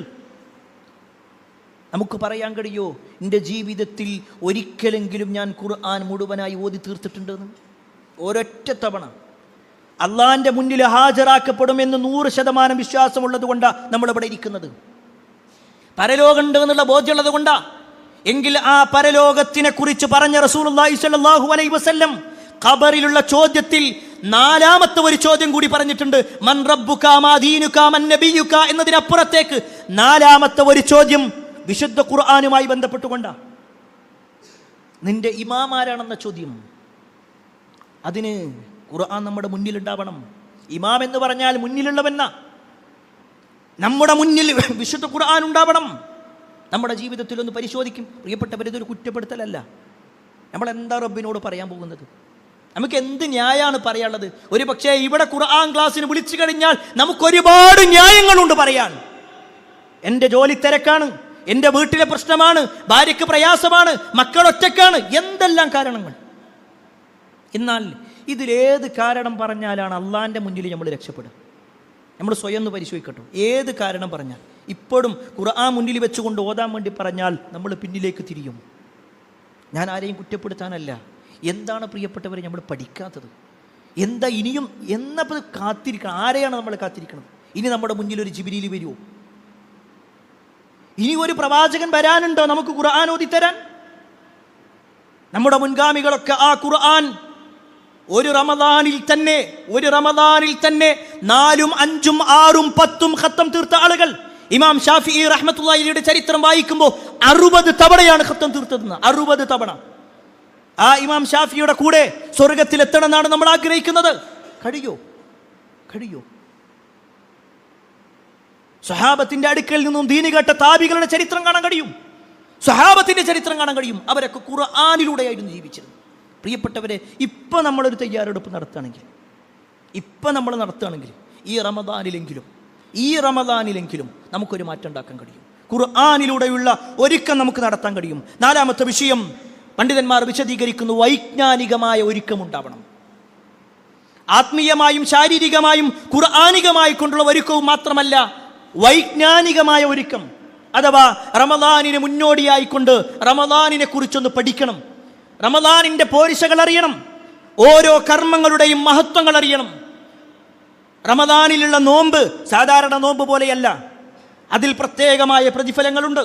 നമുക്ക് പറയാൻ കഴിയോ എൻ്റെ ജീവിതത്തിൽ ഒരിക്കലെങ്കിലും ഞാൻ ഖുർആൻ മുഴുവനായി ഓതി തീർത്തിട്ടുണ്ടെന്ന്? ഒരൊറ്റ തവണ അള്ളാഹിൻ്റെ മുന്നിൽ ഹാജരാക്കപ്പെടുമെന്ന് 100% വിശ്വാസമുള്ളത് കൊണ്ടാണ് നമ്മളിവിടെ ഇരിക്കുന്നത്. പരലോകമുണ്ട് എന്നുള്ള ബോധ്യമുള്ളത് കൊണ്ടാ. എങ്കിൽ ആ പരലോകത്തിനെ കുറിച്ച് പറഞ്ഞ റസൂലുള്ളാഹി സ്വല്ലല്ലാഹു അലൈഹി വസല്ലം ഖബറിലുള്ള ചോദ്യത്തിൽ 4ാമത്തെ ഒരു ചോദ്യം കൂടി പറഞ്ഞിട്ടുണ്ട്. മൻ റബ്ബുക മാ ദീനുക മൻ നബിയുക എന്നതിനപ്പുറത്തേക്ക് 4ാമത്തെ ഒരു ചോദ്യം വിശുദ്ധ ഖുർആനുമായി ബന്ധപ്പെട്ടുകൊണ്ടാ. നിന്റെ ഇമാം ആരാണെന്ന ചോദ്യം. അതിന് ഖുർആൻ നമ്മുടെ മുന്നിലുണ്ടാവണം. ഇമാം എന്ന് പറഞ്ഞാൽ മുന്നിലുള്ളവെന്ന. നമ്മുടെ മുന്നിൽ വിശുദ്ധ ഖുർആൻ ഉണ്ടാവണം. നമ്മുടെ ജീവിതത്തിൽ ഒന്ന് പരിശോധിക്കും. പ്രിയപ്പെട്ടവർ, ഇതൊരു കുറ്റപ്പെടുത്തലല്ല. നമ്മൾ എന്താ റബ്ബിനോട് പറയാൻ പോകുന്നത്? നമുക്ക് എന്ത് ന്യായമാണ് പറയാനുള്ളത്? ഒരു പക്ഷേ ഇവിടെ ഖുർആൻ ക്ലാസ്സിന് വിളിച്ചു കഴിഞ്ഞാൽ നമുക്ക് ഒരുപാട് ന്യായങ്ങളുണ്ട് പറയാൻ. എൻ്റെ ജോലി തിരക്കാണ്, എൻ്റെ വീട്ടിലെ പ്രശ്നമാണ്, ഭാര്യയ്ക്ക് പ്രയാസമാണ്, മക്കൾ ഒറ്റക്കാണ്, എന്തെല്ലാം കാരണങ്ങൾ. എന്നാൽ ഇതിലേത് കാരണം പറഞ്ഞാലാണ് അള്ളാഹിൻ്റെ മുന്നിൽ നമ്മൾ രക്ഷപ്പെടുക? നമ്മൾ സ്വയം ഒന്ന് പരിശോധിക്കട്ടോ. ഏത് കാരണം പറഞ്ഞാൽ ഇപ്പോഴും ഖുർആൻ മുന്നിൽ വെച്ചുകൊണ്ട് ഓതാൻ വേണ്ടി പറഞ്ഞാൽ നമ്മൾ പിന്നിലേക്ക് തിരിയും. ഞാൻ ആരെയും കുറ്റപ്പെടുത്താനല്ല. എന്താണ് പ്രിയപ്പെട്ടവരെ നമ്മൾ പഠിക്കാത്തത്? എന്താ ഇനിയും എന്നപ്പോൾ കാത്തിരിക്കണം? ആരെയാണ് നമ്മൾ കാത്തിരിക്കുന്നത്? ഇനി നമ്മുടെ മുന്നിൽ ഒരു ജിബ്രീൽ വരുമോ? ഇനി ഒരു പ്രവാചകൻ വരാനുണ്ടോ നമുക്ക് ഖുർആൻ ഓതിത്തരാൻ? നമ്മുടെ മുൻഗാമികളൊക്കെ ആ ഖുർആൻ ഒരു റമദാനിൽ തന്നെ 4, 5, 6, 10 ഖത്തം തീർത്ത ആളുകൾ. ഇമാം ഷാഫിഈ റഹ്മത്തുള്ളാഹിയുടെ ചരിത്രം വായിക്കുമ്പോൾ 60 തവണയാണ് ഖത്തം തീർത്തതെന്ന്. 60 തവണ. ആ ഇമാം ഷാഫിയുടെ കൂടെ സ്വർഗത്തിൽ എത്തണം എന്നാണ് നമ്മൾ ആഗ്രഹിക്കുന്നത്. കഴിയോ? സ്വഹാബത്തിന്റെ അടുക്കൽ നിന്നും ദീനി കേട്ട താബികളുടെ ചരിത്രം കാണാൻ കഴിയും. സ്വഹാബത്തിന്റെ ചരിത്രം കാണാൻ കഴിയും. അവരൊക്കെ ഖുർആനിലൂടെയായിരുന്നു ജീവിച്ചിരുന്നത്. പ്രിയപ്പെട്ടവരെ, ഇപ്പം നമ്മളൊരു തയ്യാറെടുപ്പ് നടത്തുകയാണെങ്കിൽ ഈ റമദാനിലെങ്കിലും നമുക്കൊരു മാറ്റം ഉണ്ടാക്കാൻ കഴിയും. ഖുർആനിലൂടെയുള്ള ഒരുക്കം നമുക്ക് നടത്താൻ കഴിയും. 4ാമത്തെ വിഷയം പണ്ഡിതന്മാർ വിശദീകരിക്കുന്നു. വൈജ്ഞാനികമായ ഒരുക്കമുണ്ടാവണം. ആത്മീയമായും ശാരീരികമായും ഖുർആനികമായി കൊണ്ടുള്ള ഒരുക്കവും മാത്രമല്ല, വൈജ്ഞാനികമായ ഒരുക്കം. അഥവാ റമദാനിന് മുന്നോടിയായിക്കൊണ്ട് റമദാനിനെ കുറിച്ചൊന്ന് പഠിക്കണം. റമദാനിൻ്റെ പോരിശകൾ അറിയണം. ഓരോ കർമ്മങ്ങളുടെയും മഹത്വങ്ങൾ അറിയണം. റമദാനിലുള്ള നോമ്പ് സാധാരണ നോമ്പ് പോലെയല്ല. അതിൽ പ്രത്യേകമായ പ്രതിഫലങ്ങളുണ്ട്.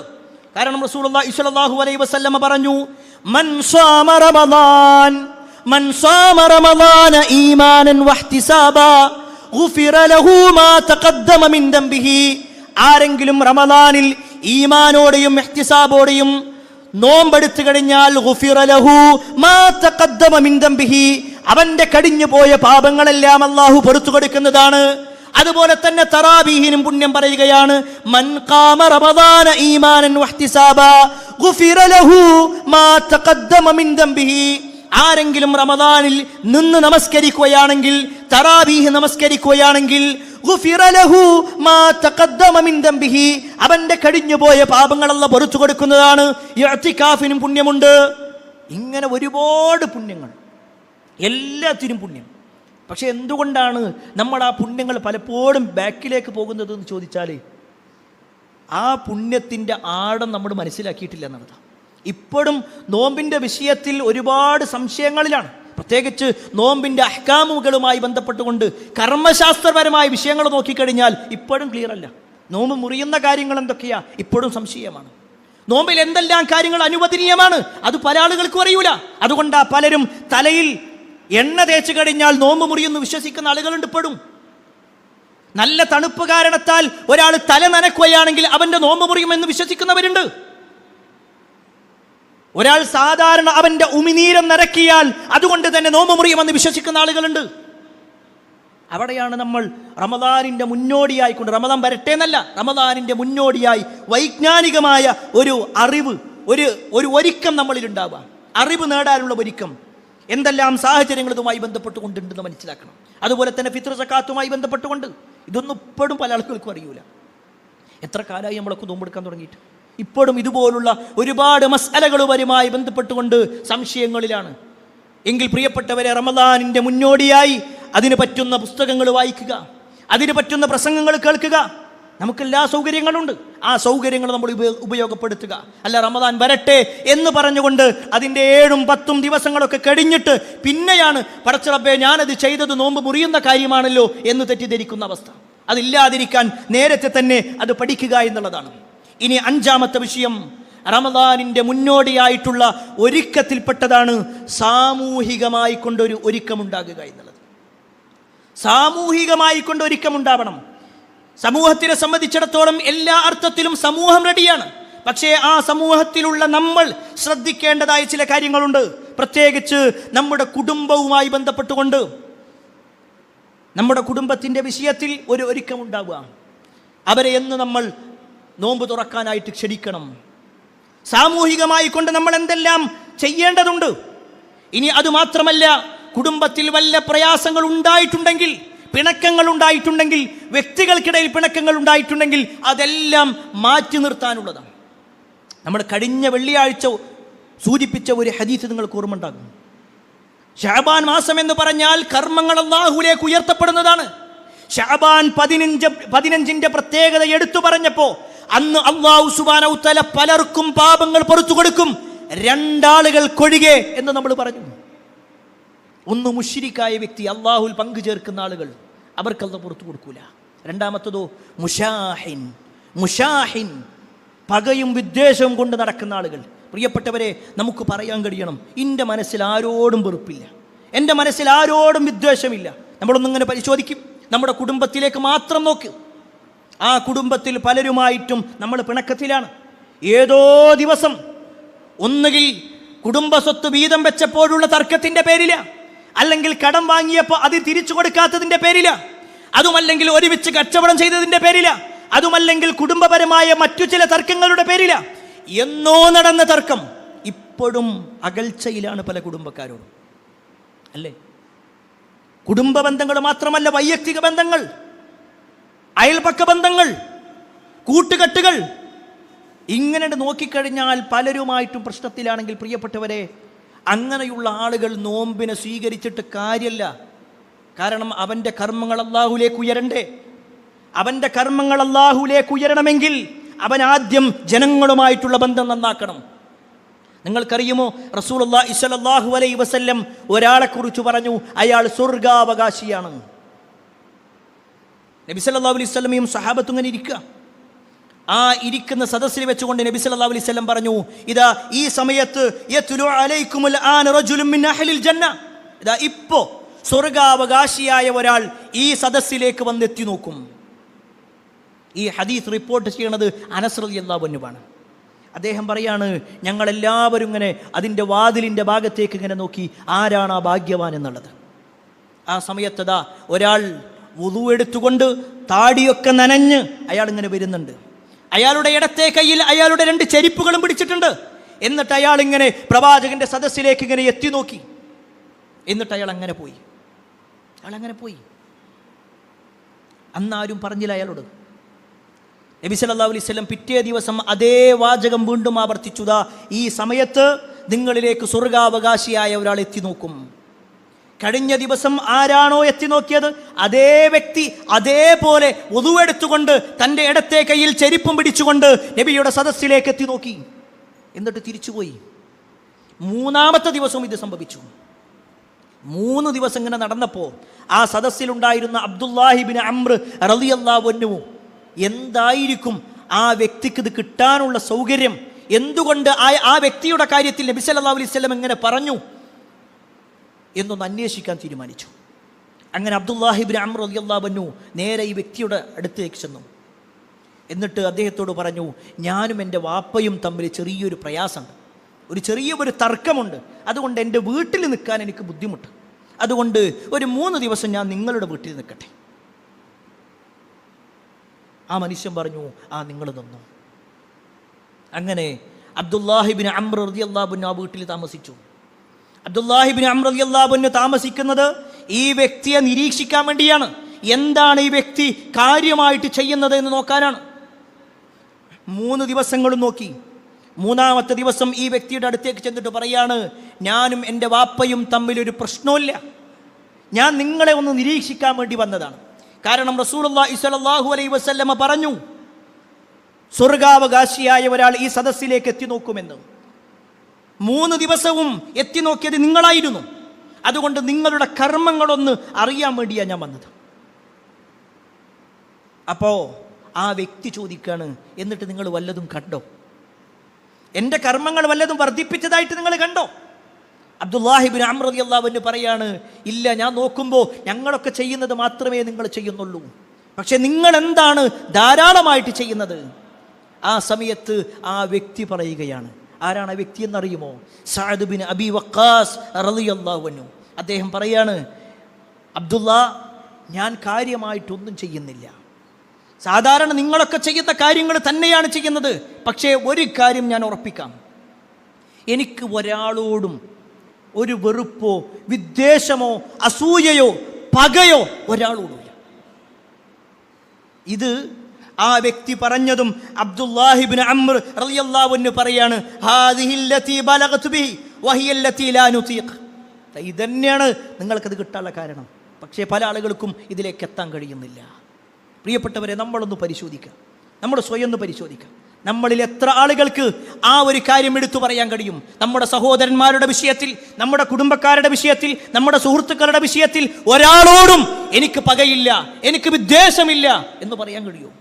കാരണം റസൂലുള്ളാഹി സ്വല്ലല്ലാഹു അലൈഹി വസല്ലം പറഞ്ഞു, മൻ സാമ റമദാന ഈമാനൻ വഹ്തിസാബാ ഗുഫിറ ലഹു മാ തഖദ്ദമ മിൻ ദംബിഹി. ആരെങ്കിലും റമദാനിൽ ഈമാനോടെയും ഇഹ്തിസാബോടെയും നോമ്പെടുത്തു കഴിഞ്ഞാൽ ഗുഫിറ ലഹു മാ തഖദ്ദമ മിൻ ദംബിഹി, അവന്റെ കടിഞ്ഞു പോയ പാപങ്ങളെല്ലാം അല്ലാഹു പൊറുത്തു കൊടുക്കുന്നതാണ്. അതുപോലെ തന്നെ തറാബീഹിനും പുണ്യം പറയുകയാണ്. മൻ ഖാമ റമദാന ഈമാനൻ വഹ്തിസാബാ ഗുഫിറ ലഹു മാ തഖദ്ദമ മിൻ ദംബിഹി. ആരെങ്കിലും റമദാനിൽ നിന്ന് നമസ്കരിക്കുകയാണെങ്കിൽ, തറാബീഹ് നമസ്കരിക്കുകയാണെങ്കിൽ, ഗുഫിറ ലഹു മാ തഖദ്ദമ മിൻ ദംബിഹി, അവന്റെ കടിഞ്ഞുപോയ പാപങ്ങൾ അല്ലാഹു പൊറുത്തു കൊടുക്കുന്നതാണ്. ഇഅ്തികാഫിനും പുണ്യമുണ്ട്. ഇങ്ങനെ ഒരുപാട് പുണ്യങ്ങൾ, എല്ലാത്തിനും പുണ്യം. പക്ഷെ എന്തുകൊണ്ടാണ് നമ്മൾ ആ പുണ്യങ്ങൾ പലപ്പോഴും ബാക്കിലേക്ക് പോകുന്നത് എന്ന് ചോദിച്ചാൽ, ആ പുണ്യത്തിൻ്റെ ആഴം നമ്മൾ മനസ്സിലാക്കിയിട്ടില്ല എന്നുള്ളതാണ്. ഇപ്പോഴും നോമ്പിൻ്റെ വിഷയത്തിൽ ഒരുപാട് സംശയങ്ങളിലാണ്. പ്രത്യേകിച്ച് നോമ്പിൻ്റെ അഹ്കാമുകളുമായി ബന്ധപ്പെട്ടുകൊണ്ട് കർമ്മശാസ്ത്രപരമായ വിഷയങ്ങൾ നോക്കിക്കഴിഞ്ഞാൽ ഇപ്പോഴും ക്ലിയർ അല്ല. നോമ്പ് മുറിയുന്ന കാര്യങ്ങൾ എന്തൊക്കെയാ ഇപ്പോഴും സംശയമാണ്. നോമ്പിൽ എന്തെല്ലാം കാര്യങ്ങൾ അനുവദനീയമാണ് അത് പല ആളുകൾക്കും അറിയൂല. അതുകൊണ്ടാ പലരും തലയിൽ എണ്ണ തേച്ച് കഴിഞ്ഞാൽ നോമ്പ് മുറിയെന്ന് വിശ്വസിക്കുന്ന ആളുകളുണ്ട്. ഇപ്പോഴും നല്ല തണുപ്പ് കാരണത്താൽ ഒരാൾ തല നനക്കുകയാണെങ്കിൽ അവന്റെ നോമ്പ് മുറിയുമെന്ന് വിശ്വസിക്കുന്നവരുണ്ട്. ഒരാൾ സാധാരണ അവന്റെ ഉമിനീരം നരക്കിയാൽ അതുകൊണ്ട് തന്നെ നോമ്പ് മുറിയുമെന്ന് വിശ്വസിക്കുന്ന ആളുകളുണ്ട്. അവിടെയാണ് നമ്മൾ റമദാനിന്റെ മുന്നോടിയായിക്കൊണ്ട്, റമദാൻ വരട്ടെ എന്നല്ല, റമദാനിന്റെ മുന്നോടിയായി വൈജ്ഞാനികമായ ഒരു അറിവ്, ഒരു ഒരുക്കം നമ്മളിൽ ഉണ്ടാവുക. അറിവ് നേടാനുള്ള ഒരുക്കം എന്തെല്ലാം സാഹചര്യങ്ങൾ ഇതുമായി ബന്ധപ്പെട്ടുകൊണ്ടുണ്ടെന്ന് മനസ്സിലാക്കണം. അതുപോലെ തന്നെ ഫിത്ർ സക്കാത്തുമായി ബന്ധപ്പെട്ടുകൊണ്ട് ഇതൊന്നും ഇപ്പോഴും പല ആളുകൾക്കും അറിയൂല. എത്ര കാലമായി നമ്മളൊക്കെ നോമ്പെടുക്കാൻ തുടങ്ങിയിട്ട് ഇപ്പോഴും ഇതുപോലുള്ള ഒരുപാട് മസ്അലകളുമായി ബന്ധപ്പെട്ടുകൊണ്ട് സംശയങ്ങളിലാണ്. എങ്കിൽ പ്രിയപ്പെട്ടവരെ, റമദാനിന്റെ മുന്നോടിയായി അതിന് പറ്റുന്ന പുസ്തകങ്ങൾ വായിക്കുക, അതിന് പറ്റുന്ന പ്രസംഗങ്ങൾ കേൾക്കുക. നമുക്കെല്ലാ സൗകര്യങ്ങളുണ്ട്, ആ സൗകര്യങ്ങൾ നമ്മൾ ഉപയോഗപ്പെടുത്തുക. അല്ല റമദാൻ വരട്ടെ എന്ന് പറഞ്ഞുകൊണ്ട് അതിൻ്റെ 7-10 ദിവസങ്ങളൊക്കെ കഴിഞ്ഞിട്ട് പിന്നെയാണ് പടച്ച റബ്ബേ ഞാനത് ചെയ്തത് നോമ്പ് മുറിയുന്ന കാര്യമാണല്ലോ എന്ന് തെറ്റിദ്ധരിക്കുന്ന അവസ്ഥ. അതില്ലാതിരിക്കാൻ നേരത്തെ തന്നെ അത് പഠിക്കുക എന്നുള്ളതാണ്. ഇനി 5ാമത്തെ വിഷയം, റമദാനിന്റെ മുന്നോടിയായിട്ടുള്ള ഒരുക്കത്തിൽപ്പെട്ടതാണ് സാമൂഹികമായി കൊണ്ടൊരു ഒരുക്കമുണ്ടാകുക എന്നുള്ളത്. സാമൂഹികമായി കൊണ്ട് ഒരുക്കമുണ്ടാവണം. സമൂഹത്തിനെ സംബന്ധിച്ചിടത്തോളം എല്ലാ അർത്ഥത്തിലും സമൂഹം റെഡിയാണ്. പക്ഷേ ആ സമൂഹത്തിലുള്ള നമ്മൾ ശ്രദ്ധിക്കേണ്ടതായ ചില കാര്യങ്ങളുണ്ട്. പ്രത്യേകിച്ച് നമ്മുടെ കുടുംബവുമായി ബന്ധപ്പെട്ടുകൊണ്ട് നമ്മുടെ കുടുംബത്തിൻ്റെ വിഷയത്തിൽ ഒരു ഒരുക്കമുണ്ടാവുക. അവരെ എന്ന് നമ്മൾ നോമ്പ് തുറക്കാനായിട്ട് ക്ഷണിക്കണം. സാമൂഹികമായി കൊണ്ട് നമ്മൾ എന്തെല്ലാം ചെയ്യേണ്ടതുണ്ട്. ഇനി അതുമാത്രമല്ല, കുടുംബത്തിൽ വല്ല പ്രയാസങ്ങൾ ഉണ്ടായിട്ടുണ്ടെങ്കിൽ, പിണക്കങ്ങൾ ഉണ്ടായിട്ടുണ്ടെങ്കിൽ, വ്യക്തികൾക്കിടയിൽ പിണക്കങ്ങൾ ഉണ്ടായിട്ടുണ്ടെങ്കിൽ അതെല്ലാം മാറ്റി നിർത്താനുള്ളതാണ്. നമ്മൾ കഴിഞ്ഞ വെള്ളിയാഴ്ച സൂചിപ്പിച്ച ഒരു ഹദീസ് നിങ്ങൾക്ക് ഓർമ്മ ഉണ്ടാകും. ശഅബാൻ മാസം എന്ന് പറഞ്ഞാൽ കർമ്മങ്ങൾ അല്ലാഹുവിലേക്ക് ഉയർത്തപ്പെടുന്നതാണ്. ശഅബാൻ 15 പ്രത്യേകത എടുത്തു പറഞ്ഞപ്പോൾ അന്ന് അല്ലാഹു സുബ്ഹാനഹു തആല പലർക്കും പാപങ്ങൾ പുറത്തു കൊടുക്കും, 2 ആളുകൾക്കൊഴികെ എന്ന് നമ്മൾ പറഞ്ഞു. ഒന്ന് മുശ്രിക്കായ വ്യക്തി, അല്ലാഹുവിൽ പങ്കു ചേർക്കുന്ന ആളുകൾ, അവർക്കത് പുറത്തു കൊടുക്കൂല. 2ാമത്തതോ മുഷാഹിൻ, പകയും വിദ്വേഷവും കൊണ്ട് നടക്കുന്ന ആളുകൾ. പ്രിയപ്പെട്ടവരെ, നമുക്ക് പറയാൻ കഴിയണം, എൻ്റെ മനസ്സിൽ ആരോടും വെറുപ്പില്ല, എൻ്റെ മനസ്സിൽ ആരോടും വിദ്വേഷമില്ല. നമ്മളൊന്നിങ്ങനെ പരിശോധിക്കും, നമ്മുടെ കുടുംബത്തിലേക്ക് മാത്രം നോക്ക്. ആ കുടുംബത്തിൽ പലരുമായിട്ടും നമ്മൾ പിണക്കത്തിലാണ്. ഏതോ ദിവസം ഒന്നുകിൽ കുടുംബ സ്വത്ത് വീതം വെച്ചപ്പോഴുള്ള തർക്കത്തിൻ്റെ പേരില, അല്ലെങ്കിൽ കടം വാങ്ങിയപ്പോൾ അത് തിരിച്ചു കൊടുക്കാത്തതിൻ്റെ പേരില, അതുമല്ലെങ്കിൽ ഒരുമിച്ച് കച്ചവടം ചെയ്തതിൻ്റെ പേരില, അതുമല്ലെങ്കിൽ കുടുംബപരമായ മറ്റു ചില തർക്കങ്ങളുടെ പേരില. എന്നോ നടന്ന തർക്കം ഇപ്പോഴും അകൽച്ചയിലാണ് പല കുടുംബക്കാരോടും, അല്ലേ? കുടുംബ ബന്ധങ്ങൾ മാത്രമല്ല, വൈയക്തിക ബന്ധങ്ങൾ, അയൽപക്ക ബന്ധങ്ങൾ, കൂട്ടുകെട്ടുകൾ, ഇങ്ങനെ നോക്കിക്കഴിഞ്ഞാൽ പലരുമായിട്ടും പ്രശ്നത്തിലാണെങ്കിൽ പ്രിയപ്പെട്ടവരെ, അങ്ങനെയുള്ള ആളുകൾ നോമ്പിനെ സ്വീകരിച്ചിട്ട് കാര്യമല്ല. കാരണം അവൻ്റെ കർമ്മങ്ങൾ അല്ലാഹുവിലേക്ക് ഉയരണ്ടേ. അവൻ്റെ കർമ്മങ്ങൾ അല്ലാഹുവിലേക്ക് ഉയരണമെങ്കിൽ അവൻ ആദ്യം ജനങ്ങളുമായിട്ടുള്ള ബന്ധം നന്നാക്കണം. നിങ്ങൾക്കറിയുമോ, റസൂലുള്ളാഹി സ്വല്ലല്ലാഹു അലൈഹി വസല്ലം ഒരാളെക്കുറിച്ച് പറഞ്ഞു, അയാൾ സ്വർഗാവകാശിയാണ്. നബി സല്ലല്ലാഹു അലൈഹി വസല്ലമയും സഹാബത്തും ഇങ്ങനെ ഇരിക്കുക. ആ ഇരിക്കുന്ന സദസ്സിൽ വെച്ചുകൊണ്ട് നബി സല്ലല്ലാഹു അലൈഹി വസല്ലം പറഞ്ഞു, ഇതാ ഈ സമയത്ത് യത്ലു അലൈക്കുമുൽ ആന റജുലുൻ മിൻ അഹ്ലിൽ ജന്ന, ഇതാ ഇപ്പോ സ്വർഗാവകാശിയായ ഒരാൾ ഈ സദസ്സിലേക്ക് വന്നെത്തി നോക്കും. ഈ ഹദീസ് റിപ്പോർട്ട് ചെയ്യുന്നത് അനസ് റളിയല്ലാഹു അൻഹുവാണ്. അദ്ദേഹം പറയാണ്, ഞങ്ങളെല്ലാവരും ഇങ്ങനെ അതിൻ്റെ വാതിലിൻ്റെ ഭാഗത്തേക്ക് ഇങ്ങനെ നോക്കി, ആരാണ് ആ ഭാഗ്യവാൻ എന്നുള്ളത്. ആ സമയത്തതാ ഒരാൾ വുളു എടുത്തുകൊണ്ട് താടിയൊക്കെ നനഞ്ഞ് അയാൾ ഇങ്ങനെ വരുന്നുണ്ട്. അയാളുടെ ഇടത്തെ കയ്യിൽ അയാളുടെ 2 ചെരിപ്പുകളും പിടിച്ചിട്ടുണ്ട്. എന്നിട്ട് അയാൾ ഇങ്ങനെ പ്രവാചകന്റെ സദസ്സിലേക്ക് ഇങ്ങനെ എത്തി നോക്കി. എന്നിട്ട് അയാൾ അങ്ങനെ പോയി. അന്നാരും പറഞ്ഞില്ല അയാളോട്. നബി സല്ലല്ലാഹു അലൈഹി വസല്ലം പിറ്റേ ദിവസം അതേ വാചകം വീണ്ടും ആവർത്തിച്ചു, ഈ സമയത്ത് നിങ്ങളിലേക്ക് സ്വർഗാവകാശിയായ ഒരാൾ എത്തി നോക്കും. കഴിഞ്ഞ ദിവസം ആരാണോ എത്തി നോക്കിയത് അതേ വ്യക്തി അതേപോലെ വുളു എടുത്തുകൊണ്ട് തൻ്റെ ഇടത്തെ കയ്യിൽ ചെരിപ്പും പിടിച്ചുകൊണ്ട് നബിയുടെ സദസ്സിലേക്ക് എത്തി നോക്കി. എന്നിട്ട് തിരിച്ചുപോയി. 3ാമത്തെ ദിവസവും ഇത് സംഭവിച്ചു. 3 ദിവസം ഇങ്ങനെ നടന്നപ്പോൾ ആ സദസ്സിലുണ്ടായിരുന്ന അബ്ദുല്ലാഹി ഇബ്നു അംർ റളിയല്ലാഹു അൻഹു എന്തായിരിക്കും ആ വ്യക്തിക്ക് ഇത് കിട്ടാനുള്ള സൗകര്യം, എന്തുകൊണ്ട് ആ വ്യക്തിയുടെ കാര്യത്തിൽ നബി സല്ലല്ലാഹു അലൈഹി വസല്ലം എങ്ങനെ പറഞ്ഞു എന്നൊന്ന് അന്വേഷിക്കാൻ തീരുമാനിച്ചു. അങ്ങനെ അബ്ദുല്ലാഹി ഇബ്നു അംർ റളിയല്ലാഹു അൻഹു നേരെ ഈ വ്യക്തിയുടെ അടുത്തേക്ക് ചെന്നു. എന്നിട്ട് അദ്ദേഹത്തോട് പറഞ്ഞു, ഞാനും എൻ്റെ വാപ്പയും തമ്മിൽ ചെറിയൊരു പ്രയാസമുണ്ട്, ചെറിയൊരു തർക്കമുണ്ട്. അതുകൊണ്ട് എൻ്റെ വീട്ടിൽ നിൽക്കാൻ എനിക്ക് ബുദ്ധിമുട്ട്. അതുകൊണ്ട് ഒരു 3 ദിവസം ഞാൻ നിങ്ങളുടെ വീട്ടിൽ നിൽക്കട്ടെ. ആ മനുഷ്യൻ പറഞ്ഞു, നിങ്ങൾ നിന്നു. അങ്ങനെ അബ്ദുല്ലാഹി ഇബ്നു അംർ റളിയല്ലാഹു അൻഹു ആ വീട്ടിൽ താമസിച്ചു. അബ്ദുല്ലാഹി ഇബ്നു അംർ റളിയല്ലാഹു അൻഹു താമസിക്കുന്നത് ഈ വ്യക്തിയെ നിരീക്ഷിക്കാൻ വേണ്ടിയാണ്. എന്താണ് ഈ വ്യക്തി കാര്യമായിട്ട് ചെയ്യുന്നത് എന്ന് നോക്കാനാണ്. 3 ദിവസങ്ങളും നോക്കി. 3-ാമത്തെ ദിവസം ഈ വ്യക്തിയുടെ അടുത്തേക്ക് ചെന്നിട്ട് പറയാണ്, ഞാനും എൻ്റെ വാപ്പയും തമ്മിലൊരു പ്രശ്നമില്ല, ഞാൻ നിങ്ങളെ ഒന്ന് നിരീക്ഷിക്കാൻ വേണ്ടി വന്നതാണ്. കാരണം റസൂലുള്ളാഹി സ്വല്ലല്ലാഹു അലൈഹി വസല്ലമ പറഞ്ഞു, സ്വർഗാവകാശിയായ ഒരാൾ ഈ സദസ്സിലേക്ക് എത്തി നോക്കുമെന്ന്. 3 ദിവസവും എത്തി നോക്കിയത് നിങ്ങളായിരുന്നു. അതുകൊണ്ട് നിങ്ങളുടെ കർമ്മങ്ങളൊന്ന് അറിയാൻ വേണ്ടിയാണ് ഞാൻ വന്നത്. അപ്പോൾ ആ വ്യക്തി ചോദിക്കാണ്, എന്നിട്ട് നിങ്ങൾ വല്ലതും കണ്ടോ? എൻ്റെ കർമ്മങ്ങൾ വല്ലതും വർദ്ധിപ്പിച്ചതായിട്ട് നിങ്ങൾ കണ്ടോ? അബ്ദുല്ലാഹി ഇബ്നു അംർ റളിയല്ലാഹു അൻഹു പറയാണ്, ഇല്ല, ഞാൻ നോക്കുമ്പോൾ ഞങ്ങളൊക്കെ ചെയ്യുന്നത് മാത്രമേ നിങ്ങൾ ചെയ്യുന്നുള്ളൂ. പക്ഷെ നിങ്ങൾ എന്താണ് ധാരാളമായിട്ട് ചെയ്യുന്നത്? ആ സമയത്ത് ആ വ്യക്തി പറയുകയാണ്. ആരാണ് ആ വ്യക്തി എന്നറിയുമോ? സഅദ് ബിൻ അബി വഖാസ് റളിയല്ലാഹു അൻഹു. അദ്ദേഹം പറയാണ്, അബ്ദുല്ലാ, ഞാൻ കാര്യമായിട്ടൊന്നും ചെയ്യുന്നില്ല. സാധാരണ നിങ്ങളൊക്കെ ചെയ്യുന്ന കാര്യങ്ങൾ തന്നെയാണ് ചെയ്യുന്നത്. പക്ഷേ ഒരു കാര്യം ഞാൻ ഉറപ്പിക്കാം, എനിക്ക് ഒരാളോടും ഒരു വെറുപ്പോ വിദ്വേഷമോ അസൂയയോ പകയോ ഒരാളോടുമില്ല. ഇത് ആ വ്യക്തി പറഞ്ഞതും അബ്ദുല്ലാഹി ഇബ്നു അംർ റളിയല്ലാഹു അൻഹു പറയാണ്, ഹാദിഹില്ലതി ബലഗതു ബിഹി വഹിയല്ലതി ലാ നുതീഖ്. ഇതന്നെയാണ് നിങ്ങൾക്കത് കിട്ടാനുള്ള കാരണം. പക്ഷേ പല ആളുകൾക്കും ഇതിലേക്ക് എത്താൻ കഴിയുന്നില്ല. പ്രിയപ്പെട്ടവരെ, നമ്മളൊന്ന് പരിശോധിക്കാം, നമ്മൾ സ്വയം ഒന്ന് പരിശോധിക്കാം. നമ്മളിൽ എത്ര ആളുകൾക്ക് ആ ഒരു കാര്യം എടുത്തു പറയാൻ കഴിയും? നമ്മുടെ സഹോദരന്മാരുടെ വിഷയത്തിൽ, നമ്മുടെ കുടുംബക്കാരുടെ വിഷയത്തിൽ, നമ്മുടെ സുഹൃത്തുക്കളുടെ വിഷയത്തിൽ ഒരാളോടും എനിക്ക് പകയില്ല, എനിക്ക് വിദ്വേഷമില്ല എന്ന് പറയാൻ കഴിയുമോ?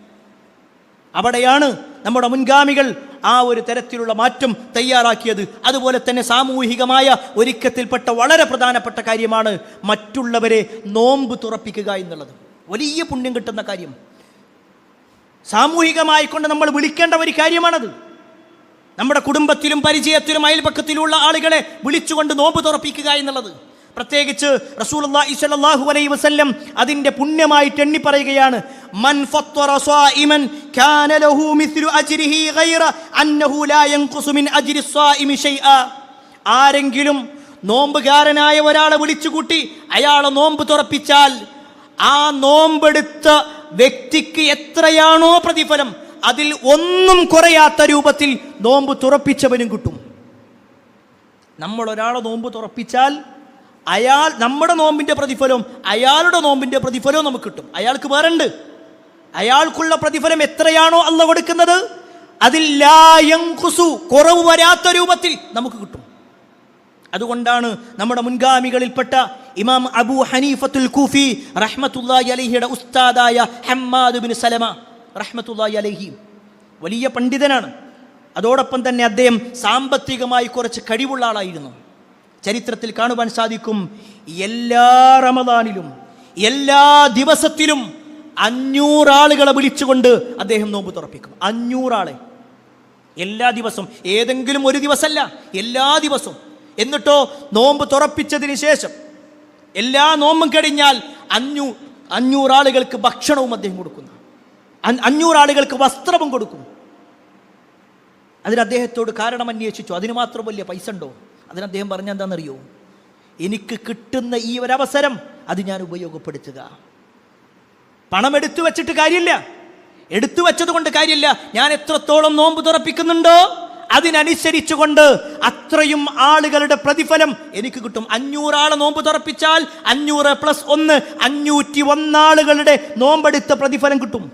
അവിടെയാണ് നമ്മുടെ മുൻഗാമികൾ ആ ഒരു തരത്തിലുള്ള മാറ്റം തയ്യാറാക്കിയത്. അതുപോലെ തന്നെ സാമൂഹികമായ ഒരുക്കത്തിൽപ്പെട്ട വളരെ പ്രധാനപ്പെട്ട കാര്യമാണ് മറ്റുള്ളവരെ നോമ്പ് തുറപ്പിക്കുക എന്നുള്ളത്. വലിയ പുണ്യം കിട്ടുന്ന കാര്യം, സാമൂഹികമായി കൊണ്ട് നമ്മൾ വിളിക്കേണ്ട ഒരു കാര്യമാണത്. നമ്മുടെ കുടുംബത്തിലും പരിചയത്തിലും അയൽപക്കത്തിലുള്ള ആളുകളെ വിളിച്ചുകൊണ്ട് നോമ്പ് തുറപ്പിക്കുക എന്നുള്ളത്. പ്രത്യേകിച്ച് റസൂലുള്ളാഹി സ്വല്ലല്ലാഹു അലൈഹി വസല്ലം അതിൻ്റെ പുണ്യമായിട്ട് എണ്ണി പറയുകയാണ്, മൻ ഫത്തറ സ്വായിമൻ കാന ലഹു മിസ്ലു അജ്രിഹി ഗൈറ അന്നഹു ലാ യൻഖുസു മിൻ അജ്രി സ്വായിമി ഷൈഅ. ആരെങ്കിലും നോമ്പുകാരനായ ഒരാളെ വിളിച്ചുകൂട്ടി അയാളെ നോമ്പ് തുറപ്പിച്ചാൽ ആ നോമ്പെടുത്ത വ്യക്തിക്ക് എത്രയാണോ പ്രതിഫലം, അതിൽ ഒന്നും കുറയാത്ത രൂപത്തിൽ നോമ്പ് തുറപ്പിച്ചവനും കിട്ടും. നമ്മൾ ഒരാളെ നോമ്പ് തുറപ്പിച്ചാൽ നമ്മുടെ നോമ്പിൻ്റെ പ്രതിഫലവും അയാളുടെ നോമ്പിൻ്റെ ഫലവും നമുക്ക് കിട്ടും. അയാൾക്ക് വേറുണ്ട്. അയാൾക്കുള്ള പ്രതിഫലം എത്രയാണോ അല്ലാഹു കൊടുക്കുന്നത്, അതിൽ ലാ യൻഖുസു, കുറവ് വരാത്ത രൂപത്തിൽ നമുക്ക് കിട്ടും. അതുകൊണ്ടാണ് നമ്മുടെ മുൻഗാമികളിൽപ്പെട്ട ഇമാം അബൂ ഹനീഫത്തുൽ കൂഫി റഹ്മത്തുള്ളാഹി അലൈഹിയുടെ ഉസ്താദായ ഹമ്മാദ് ബിൻ സലമ റഹ്മത്തുള്ളാഹി അലൈഹി വലിയ പണ്ഡിതനാണ്. അതോടൊപ്പം തന്നെ അദ്ദേഹം സാമ്പത്തികമായി കുറച്ച് കഴിവുള്ള ആളായിരുന്നു. ചരിത്രത്തിൽ കാണുവാൻ സാധിക്കും, എല്ലാ റമദാനിലും എല്ലാ ദിവസത്തിലും 500 ആളുകളെ വിളിച്ചുകൊണ്ട് അദ്ദേഹം നോമ്പ് തുറപ്പിക്കും. 500 ആളെ എല്ലാ ദിവസവും, ഏതെങ്കിലും ഒരു ദിവസമല്ല, എല്ലാ ദിവസവും. എന്നിട്ടോ നോമ്പ് തുറപ്പിച്ചതിന് ശേഷം എല്ലാ നോമ്പും കഴിഞ്ഞാൽ 500 ആളുകൾക്ക് ഭക്ഷണവും അദ്ദേഹം കൊടുക്കുന്നു, 500 ആളുകൾക്ക് വസ്ത്രവും കൊടുക്കും. അതിന് അദ്ദേഹത്തോട് കാരണം അന്വേഷിച്ചു, അതിന് മാത്രം വലിയ പൈസ ഉണ്ടോ? അതിന് അദ്ദേഹം പറഞ്ഞ എന്താണെന്നറിയോ? എനിക്ക് കിട്ടുന്ന ഈ ഒരവസരം അത് ഞാൻ ഉപയോഗപ്പെടുത്തുക. പണം എടുത്തു വെച്ചിട്ട് കാര്യമില്ല, എടുത്തു വെച്ചത് കൊണ്ട് കാര്യമില്ല. ഞാൻ എത്രത്തോളം നോമ്പ് തുറപ്പിക്കുന്നുണ്ടോ അതിനനുസരിച്ചുകൊണ്ട് അത്രയും ആളുകളുടെ പ്രതിഫലം എനിക്ക് കിട്ടും. 500 ആളെ നോമ്പ് തുറപ്പിച്ചാൽ 500 + 1 501 ആളുകളുടെ നോമ്പെടുത്ത പ്രതിഫലം കിട്ടും.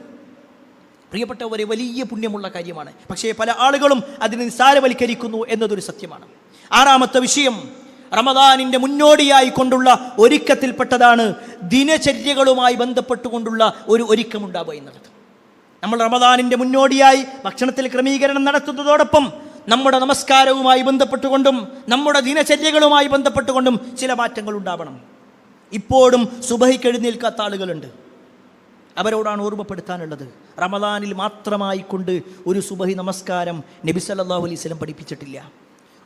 പ്രിയപ്പെട്ടവരെ, വലിയ പുണ്യമുള്ള കാര്യമാണ്. പക്ഷേ പല ആളുകളും അതിനെ നിസ്സാരവൽക്കരിക്കുന്നു എന്നതൊരു സത്യമാണ്. 6ാമത്തെ വിഷയം, റമദാനിൻ്റെ മുന്നോടിയായി കൊണ്ടുള്ള ഒരുക്കത്തിൽപ്പെട്ടതാണ് ദിനചര്യകളുമായി ബന്ധപ്പെട്ടുകൊണ്ടുള്ള ഒരു ഒരുക്കമുണ്ടാവുക എന്നുള്ളത്. നമ്മൾ റമദാനിൻ്റെ മുന്നോടിയായി ഭക്ഷണത്തിൽ ക്രമീകരണം നടത്തുന്നതോടൊപ്പം നമ്മുടെ നമസ്കാരവുമായി ബന്ധപ്പെട്ടുകൊണ്ടും നമ്മുടെ ദിനചര്യകളുമായി ബന്ധപ്പെട്ടുകൊണ്ടും ചില മാറ്റങ്ങൾ ഉണ്ടാവണം. ഇപ്പോഴും സുബഹിക്ക് എഴുന്നേൽക്കാത്ത ആളുകളുണ്ട്. അവരോടാണ് ഓർമ്മപ്പെടുത്താനുള്ളത്, റമദാനിൽ മാത്രമായി കൊണ്ട് ഒരു സുബഹി നമസ്കാരം നബി സല്ലല്ലാഹു അലൈഹി വസല്ലം പഠിപ്പിച്ചിട്ടില്ല.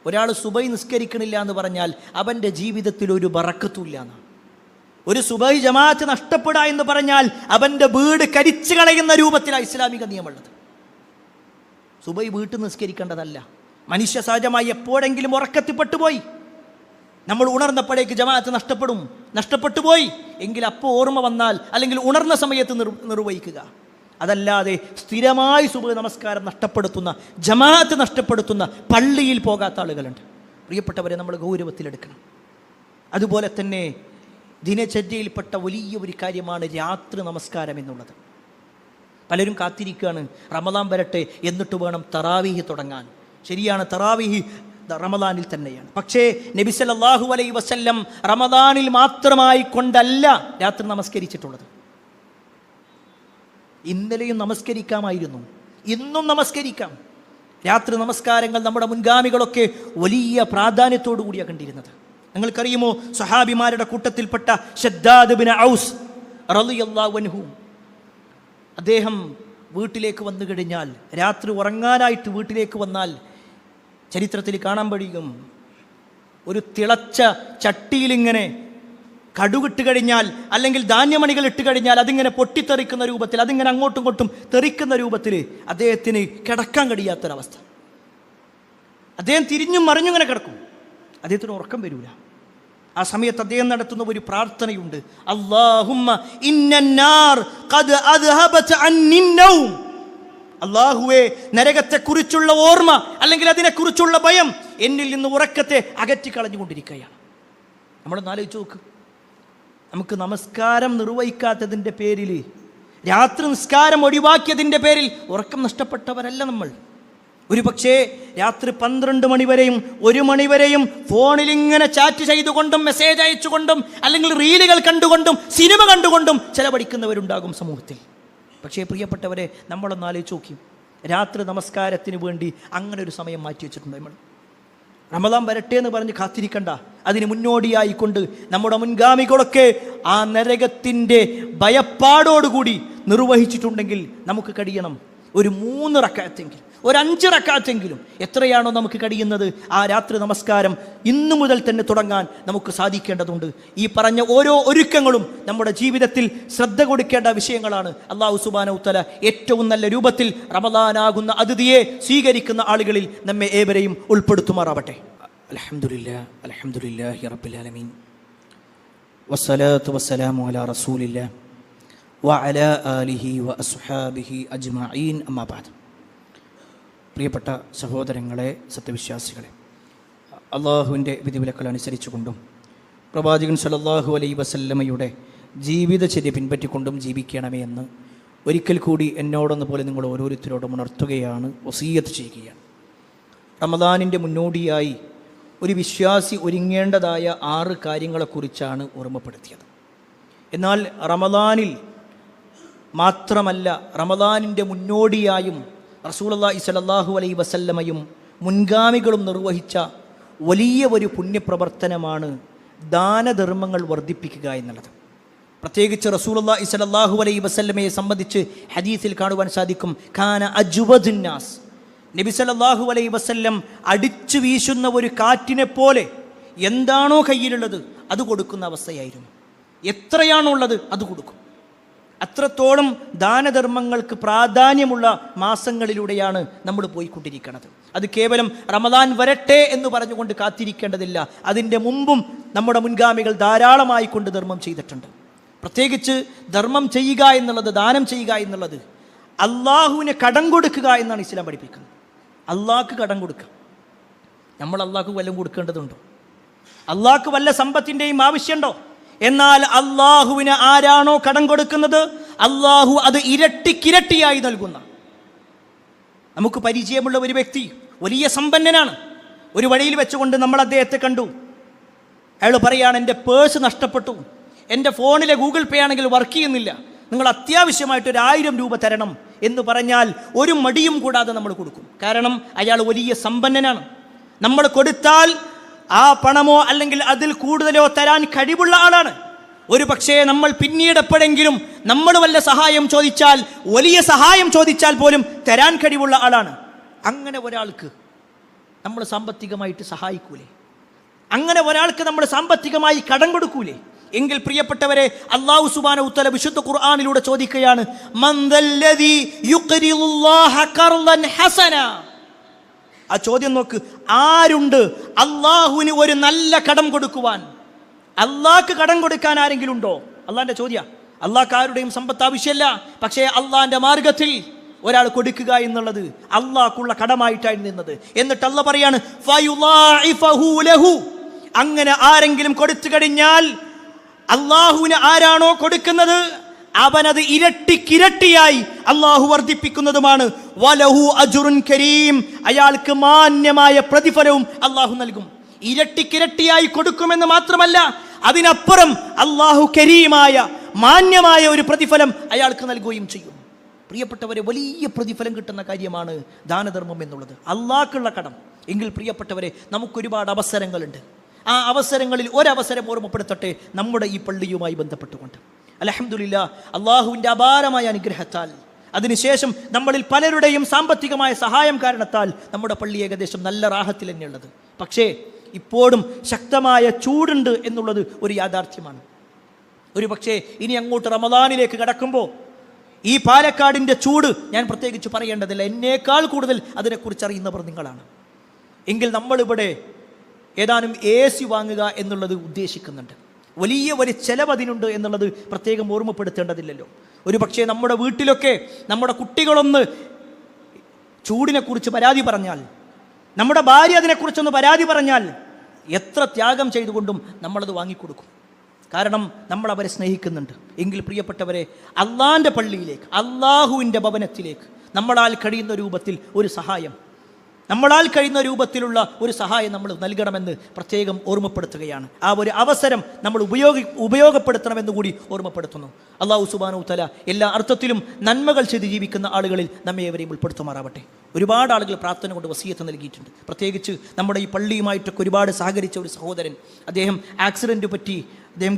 ഒരാൾ സുബഹി നിസ്കരിക്കണില്ല എന്ന് പറഞ്ഞാൽ അവൻ്റെ ജീവിതത്തിൽ ഒരു ബറക്കത്തുമില്ല എന്നാണ്. ഒരു സുബഹി ജമാഅത്ത് നഷ്ടപ്പെടുക എന്ന് പറഞ്ഞാൽ അവൻ്റെ വീട് കരിച്ചു കളയുന്ന രൂപത്തിലാണ് ഇസ്ലാമിക നിയമമുള്ളത്. സുബഹി വീട്ടിൽ നിസ്കരിക്കേണ്ടതല്ല. മനുഷ്യ സഹജമായി എപ്പോഴെങ്കിലും ഉറക്കത്തിൽപ്പെട്ടുപോയി, നമ്മൾ ഉണർന്നപ്പോഴേക്ക് ജമാഅത്ത് നഷ്ടപ്പെട്ടു പോയി എങ്കിൽ അപ്പോൾ ഓർമ്മ വന്നാൽ അല്ലെങ്കിൽ ഉണർന്ന സമയത്ത് നിർവഹിക്കുക. അതല്ലാതെ സ്ഥിരമായി സുബഹി നമസ്കാരം നഷ്ടപ്പെടുത്തുന്ന, ജമാഅത്ത് നഷ്ടപ്പെടുത്തുന്ന, പള്ളിയിൽ പോകാത്ത ആളുകളുണ്ട്. പ്രിയപ്പെട്ടവരെ, നമ്മൾ ഗൗരവത്തിലെടുക്കണം. അതുപോലെ തന്നെ ദിനചര്യയിൽപ്പെട്ട വലിയ ഒരു കാര്യമാണ് രാത്രി നമസ്കാരം എന്നുള്ളത്. പലരും കാത്തിരിക്കുകയാണ് റമദാൻ വരട്ടെ എന്നിട്ട് വേണം തറാവീഹ് തുടങ്ങാൻ. ശരിയാണ്, തറാവീഹ് റമദാനിൽ തന്നെയാണ്. പക്ഷേ നബി സല്ലല്ലാഹു അലൈഹി വസല്ലം റമദാനിൽ മാത്രമായി കൊണ്ടല്ല രാത്രി നമസ്കരിച്ചിട്ടുള്ളത്. ഇന്നലെയും നമസ്കരിക്കാമായിരുന്നു, ഇന്നും നമസ്കരിക്കാം. രാത്രി നമസ്കാരങ്ങൾ നമ്മുടെ മുൻഗാമികളൊക്കെ വലിയ പ്രാധാന്യത്തോടു കൂടിയാണ് കണ്ടിരുന്നത്. നിങ്ങൾക്കറിയുമോ, സ്വഹാബിമാരുടെ കൂട്ടത്തിൽപ്പെട്ട ശദ്ദാദ് ബിൻ ഔസ് റളിയല്ലാഹു അൻഹു, അദ്ദേഹം വീട്ടിലേക്ക് വന്നു കഴിഞ്ഞാൽ, രാത്രി ഉറങ്ങാനായിട്ട് വീട്ടിലേക്ക് വന്നാൽ ചരിത്രത്തിൽ കാണാൻ കഴിയും, ഒരു തിളച്ച ചട്ടിയിലിങ്ങനെ കടുകിട്ട് കഴിഞ്ഞാൽ അല്ലെങ്കിൽ ധാന്യമണികൾ ഇട്ട് കഴിഞ്ഞാൽ അതിങ്ങനെ പൊട്ടിത്തെറിക്കുന്ന രൂപത്തിൽ, അതിങ്ങനെ അങ്ങോട്ടും ഇങ്ങോട്ടും തെറിക്കുന്ന രൂപത്തിൽ അദ്ദേഹത്തിന് കിടക്കാൻ കഴിയാത്തൊരവസ്ഥ. അദ്ദേഹം തിരിഞ്ഞും മറിഞ്ഞിങ്ങനെ കിടക്കും, അദ്ദേഹത്തിന് ഉറക്കം വരില്ല. ആ സമയത്ത് അദ്ദേഹം നടത്തുന്ന ഒരു പ്രാർത്ഥനയുണ്ട്, അല്ലാഹുമ്മ ഇന്നന്നാർ ഖദ് അദ്ഹബത അന്നിൻ നൗം. അല്ലാഹുവേ, നരകത്തെക്കുറിച്ചുള്ള ഓർമ്മ അല്ലെങ്കിൽ അതിനെക്കുറിച്ചുള്ള ഭയം എന്നിൽ നിന്ന് ഉറക്കത്തെ അകറ്റിക്കളഞ്ഞുകൊണ്ടിരിക്കുകയാണ്. നമ്മളൊന്ന് ആലോചിച്ച് നോക്ക്, നമുക്ക് നമസ്കാരം നിർവഹിക്കാത്തതിൻ്റെ പേരിൽ, രാത്രി നിസ്കാരം ഒഴിവാക്കിയതിൻ്റെ പേരിൽ ഉറക്കം നഷ്ടപ്പെട്ടവരല്ല നമ്മൾ. ഒരു പക്ഷേ രാത്രി 12 മണിവരെയും 1 മണിവരെയും ഫോണിലിങ്ങനെ ചാറ്റ് ചെയ്തുകൊണ്ടും മെസ്സേജ് അയച്ചുകൊണ്ടും അല്ലെങ്കിൽ റീലുകൾ കണ്ടുകൊണ്ടും സിനിമ കണ്ടുകൊണ്ടും ചെലവഴിക്കുന്നവരുണ്ടാകും സമൂഹത്തിൽ. പക്ഷേ പ്രിയപ്പെട്ടവരെ, നമ്മളൊന്ന് ആലോചിച്ച് നോക്കി, രാത്രി നമസ്കാരത്തിന് വേണ്ടി അങ്ങനെ ഒരു സമയം മാറ്റി വെച്ചിട്ടുണ്ട് നമ്മൾ. റമദാൻ വരട്ടെ എന്ന് പറഞ്ഞ് കാത്തിരിക്കണ്ട, അതിന് മുന്നോടിയായിക്കൊണ്ട് നമ്മുടെ മുൻഗാമികളൊക്കെ ആ നരകത്തിൻ്റെ ഭയപ്പാടോടുകൂടി നിർവഹിച്ചിട്ടുണ്ടെങ്കിൽ നമുക്ക് കഴിയണം ഒരു 3 റക്അത്തെങ്കിലും, ഒരു 5 റക്അത്തെങ്കിലും, എത്രയാണോ നമുക്ക് കഴിയുന്നത് ആ രാത്രി നമസ്കാരം ഇന്നു മുതൽ തന്നെ തുടങ്ങാൻ നമുക്ക് സാധിക്കേണ്ടതുണ്ട്. ഈ പറഞ്ഞ ഓരോ ഒരുക്കങ്ങളും നമ്മുടെ ജീവിതത്തിൽ ശ്രദ്ധ കൊടുക്കേണ്ട വിഷയങ്ങളാണ്. അല്ലാഹു സുബ്ഹാനഹു വ തആല ഏറ്റവും നല്ല രൂപത്തിൽ റമദാനാകുന്ന അതിഥിയെ സ്വീകരിക്കുന്ന ആളുകളിൽ നമ്മെ ഏവരെയും ഉൾപ്പെടുത്തുമാറാവട്ടെ. അൽഹംദുലില്ലാഹി റബ്ബിൽ ആലമീൻ വസ്സലാത്തു വസ്സലാമു അലാ റസൂലില്ലാഹ് വഅലാ ആലിഹി വഅസ്ഹാബിഹി അജ്മഈൻ, അമ്മാ ബഅദ്. പ്രിയപ്പെട്ട സഹോദരങ്ങളെ, സത്യവിശ്വാസികളെ, അള്ളാഹുവിൻ്റെ വിധിവിലക്കൾ അനുസരിച്ചുകൊണ്ടും പ്രവാചകൻ സല്ലല്ലാഹു അലൈഹി വസല്ലമയുടെ ജീവിതചര്യ പിൻപറ്റിക്കൊണ്ടും ജീവിക്കണമേ എന്ന് ഒരിക്കൽ കൂടി എന്നോടൊന്ന് പോലെ നിങ്ങൾ ഓരോരുത്തരോടും ഉണർത്തുകയാണ്, വസീയത്ത് ചെയ്യുകയാണ്. റമദാനിൻ്റെ മുന്നോടിയായി ഒരു വിശ്വാസി ഒരുങ്ങേണ്ടതായ 6 കാര്യങ്ങളെക്കുറിച്ചാണ് ഓർമ്മപ്പെടുത്തിയത്. എന്നാൽ റമദാനിൽ മാത്രമല്ല, റമദാനിൻ്റെ മുന്നോടിയായും റസൂലുള്ളാഹി സ്വല്ലല്ലാഹു അലൈഹി വസല്ലമയും മുൻഗാമികളും നിർവഹിച്ച വലിയ ഒരു പുണ്യപ്രവർത്തനമാണ് ദാനധർമ്മങ്ങൾ വർദ്ധിപ്പിക്കുക എന്നുള്ളത്. പ്രത്യേകിച്ച് റസൂലുള്ളാഹി സ്വല്ലല്ലാഹു അലൈഹി വസല്ലമയെ സംബന്ധിച്ച് ഹദീസിൽ കാണുവാൻ സാധിക്കും, കാന അജ്വദുന്നാസ്, നബി സല്ലല്ലാഹു അലൈഹി വസല്ലം അടിച്ചു വീശുന്ന ഒരു കാറ്റിനെ പോലെ എന്താണോ കയ്യിലുള്ളത് അത് കൊടുക്കുന്ന അവസ്ഥയായിരുന്നു. എത്രയാണുള്ളത് അത് കൊടുക്കും. അത്രത്തോളം ദാനധർമ്മങ്ങൾക്ക് പ്രാധാന്യമുള്ള മാസങ്ങളിലൂടെയാണ് നമ്മൾ പോയിക്കൊണ്ടിരിക്കുന്നത്. അത് കേവലം റമദാൻ വരട്ടെ എന്ന് പറഞ്ഞുകൊണ്ട് കാത്തിരിക്കേണ്ടതില്ല. അതിൻ്റെ മുമ്പും നമ്മുടെ മുൻഗാമികൾ ധാരാളമായി കൊണ്ട് ധർമ്മം ചെയ്തിട്ടുണ്ട്. പ്രത്യേകിച്ച് ധർമ്മം ചെയ്യുക എന്നുള്ളത്, ദാനം ചെയ്യുക എന്നുള്ളത് അള്ളാഹുവിന് കടം കൊടുക്കുക എന്നാണ് ഇസ്ലാം പഠിപ്പിക്കുന്നത്. അള്ളാഹ്ക്ക് കടം കൊടുക്കുക. നമ്മൾ അള്ളാഹ്ക്ക് വല്ലതും കൊടുക്കേണ്ടതുണ്ടോ? അള്ളാഹ്ക്ക് വല്ല സമ്പത്തിൻ്റെയും ആവശ്യമുണ്ടോ? എന്നാൽ അള്ളാഹുവിന് ആരാണോ കടം കൊടുക്കുന്നത് അള്ളാഹു അത് ഇരട്ടിക്കിരട്ടിയായി നൽകുന്ന. നമുക്ക് പരിചയമുള്ള ഒരു വ്യക്തി വലിയ സമ്പന്നനാണ്. ഒരു വഴിയിൽ വെച്ചുകൊണ്ട് നമ്മൾ അദ്ദേഹത്തെ കണ്ടു. അയാൾ പറയാണ്, എൻ്റെ പേഴ്സ് നഷ്ടപ്പെട്ടു, എൻ്റെ ഫോണിലെ ഗൂഗിൾ പേ ആണെങ്കിൽ വർക്ക് ചെയ്യുന്നില്ല, നിങ്ങൾ അത്യാവശ്യമായിട്ട് 1000 രൂപ തരണം എന്ന് പറഞ്ഞാൽ ഒരു മടിയും കൂടാതെ നമ്മൾ കൊടുക്കും. കാരണം അയാൾ വലിയ സമ്പന്നനാണ്. നമ്മൾ കൊടുത്താൽ ആ പണമോ അല്ലെങ്കിൽ അതിൽ കൂടുതലോ തരാൻ കഴിവുള്ള ആളാണ്. ഒരു പക്ഷേ നമ്മൾ പിന്നീട് എപ്പോഴെങ്കിലും നമ്മൾ വല്ല സഹായം ചോദിച്ചാൽ, വലിയ സഹായം ചോദിച്ചാൽ പോലും തരാൻ കഴിവുള്ള ആളാണ്. അങ്ങനെ ഒരാൾക്ക് നമ്മൾ സാമ്പത്തികമായിട്ട് സഹായിക്കൂലേ? അങ്ങനെ ഒരാൾക്ക് നമ്മൾ സാമ്പത്തികമായി കടം കൊടുക്കൂലേ? എങ്കിൽ പ്രിയപ്പെട്ടവരെ, അല്ലാഹു സുബ്ഹാനഹു വ തആല വിശുദ്ധ ഖുർആനിലൂടെ ചോദിക്കുകയാണ്, മൻദല്ലദീ യുഖ്രിദുല്ലാഹ ഖർളൻ ഹസന. ആ ചോദ്യം നോക്ക്, ആരുണ്ട് അള്ളാഹുവിന് ഒരു നല്ല കടം കൊടുക്കുവാൻ? അള്ളാഹ്ക്ക് കടം കൊടുക്കാൻ ആരെങ്കിലും ഉണ്ടോ? അള്ളാഹിന്റെ ചോദ്യം. അള്ളാഹ്ക്ക് ആരുടെയും സമ്പത്ത് ആവശ്യമല്ല. പക്ഷേ അള്ളാഹിന്റെ മാർഗത്തിൽ ഒരാൾ കൊടുക്കുക എന്നുള്ളത് അള്ളാഹ്ക്കുള്ള കടമായിട്ടാണ് നിന്നത്. എന്നിട്ട് അള്ളാഹ് പറയാണ്, ഫയുളാഇഫഹു ലഹു. അങ്ങനെ ആരെങ്കിലും കൊടുത്തു കഴിഞ്ഞാൽ അള്ളാഹുവിന് ആരാണോ കൊടുക്കുന്നത് അവനത് ഇരട്ടിക്കിരട്ടിയായി അള്ളാഹു വർദ്ധിപ്പിക്കുന്നതുമാണ്. വലഹു അജ്റുൻ കരീം. അയാൾക്ക് മാന്യമായ പ്രതിഫലവും അള്ളാഹു നൽകും. ഇരട്ടിക്കിരട്ടിയായി കൊടുക്കുമെന്ന് മാത്രമല്ല, അതിനപ്പുറം അള്ളാഹു കരീമായ മാന്യമായ ഒരു പ്രതിഫലം അയാൾക്ക് നൽകുകയും ചെയ്യും. പ്രിയപ്പെട്ടവരെ, വലിയ പ്രതിഫലം കിട്ടുന്ന കാര്യമാണ് ദാനധർമ്മം എന്നുള്ളത്, അള്ളാഹ്ക്കുള്ള കടം. എങ്കിൽ പ്രിയപ്പെട്ടവരെ, നമുക്കൊരുപാട് അവസരങ്ങളുണ്ട്. ആ അവസരങ്ങളിൽ ഒരവസരം ഓർമ്മപ്പെടുത്തട്ടെ, നമ്മുടെ ഈ പള്ളിയുമായി ബന്ധപ്പെട്ടുകൊണ്ട്. അൽഹംദുലില്ലാഹ്, അള്ളാഹുവിൻ്റെ അപാരമായ അനുഗ്രഹത്താൽ, അതിനുശേഷം നമ്മളിൽ പലരുടെയും സാമ്പത്തികമായ സഹായം കാരണത്താൽ നമ്മുടെ പള്ളി ഏകദേശം നല്ല റാഹത്തിൽ തന്നെയുള്ളത്. പക്ഷേ ഇപ്പോഴും ശക്തമായ ചൂടുണ്ട് എന്നുള്ളത് ഒരു യാഥാർത്ഥ്യമാണ്. ഒരു പക്ഷേ ഇനി അങ്ങോട്ട് റമദാനിലേക്ക് കടക്കുമ്പോൾ ഈ പാലക്കാടിൻ്റെ ചൂട് ഞാൻ പ്രത്യേകിച്ച് പറയേണ്ടതില്ല. എന്നേക്കാൾ കൂടുതൽ അതിനെക്കുറിച്ച് അറിയുന്നവർ നിങ്ങളാണ്. എങ്കിൽ നമ്മളിവിടെ ഏതാനും AC വാങ്ങുക എന്നുള്ളത് ഉദ്ദേശിക്കുന്നുണ്ട്. വലിയ ഒരു ചെലവ് അതിനുണ്ട് എന്നുള്ളത് പ്രത്യേകം ഓർമ്മപ്പെടുത്തേണ്ടതില്ലല്ലോ. ഒരു പക്ഷേ നമ്മുടെ വീട്ടിലൊക്കെ നമ്മുടെ കുട്ടികളൊന്ന് ചൂടിനെക്കുറിച്ച് പരാതി പറഞ്ഞാൽ, നമ്മുടെ ഭാര്യ അതിനെക്കുറിച്ചൊന്ന് പരാതി പറഞ്ഞാൽ, എത്ര ത്യാഗം ചെയ്തുകൊണ്ടും നമ്മളത് വാങ്ങിക്കൊടുക്കും. കാരണം നമ്മൾ അവരെ സ്നേഹിക്കുന്നുണ്ട്. എങ്കിൽ പ്രിയപ്പെട്ടവരെ, അള്ളാഹിൻ്റെ പള്ളിയിലേക്ക്, അള്ളാഹുവിൻ്റെ ഭവനത്തിലേക്ക് നമ്മളാൽ കഴിയുന്ന രൂപത്തിൽ ഒരു സഹായം, നമ്മളാൽ കഴിയുന്ന രൂപത്തിലുള്ള ഒരു സഹായം നമ്മൾ നൽകണമെന്ന് പ്രത്യേകം ഓർമ്മപ്പെടുത്തുകയാണ്. ആ ഒരു അവസരം നമ്മൾ ഉപയോഗപ്പെടുത്തണമെന്ന് കൂടി ഓർമ്മപ്പെടുത്തുന്നു. അല്ലാഹു സുബ്ഹാനഹു വ തആല എല്ലാ അർത്ഥത്തിലും നന്മകൾ ചെയ്ത് ജീവിക്കുന്ന ആളുകളിൽ നമ്മെ ഏവരെയും ഉൾപ്പെടുത്തുമാറാവട്ടെ. ഒരുപാട് ആളുകൾ പ്രാർത്ഥന കൊണ്ട് വസിയത്ത് നൽകിയിട്ടുണ്ട്. പ്രത്യേകിച്ച് നമ്മുടെ ഈ പള്ളിയുമായിട്ടൊക്കെ ഒരുപാട് സഹകരിച്ച ഒരു സഹോദരൻ, അദ്ദേഹം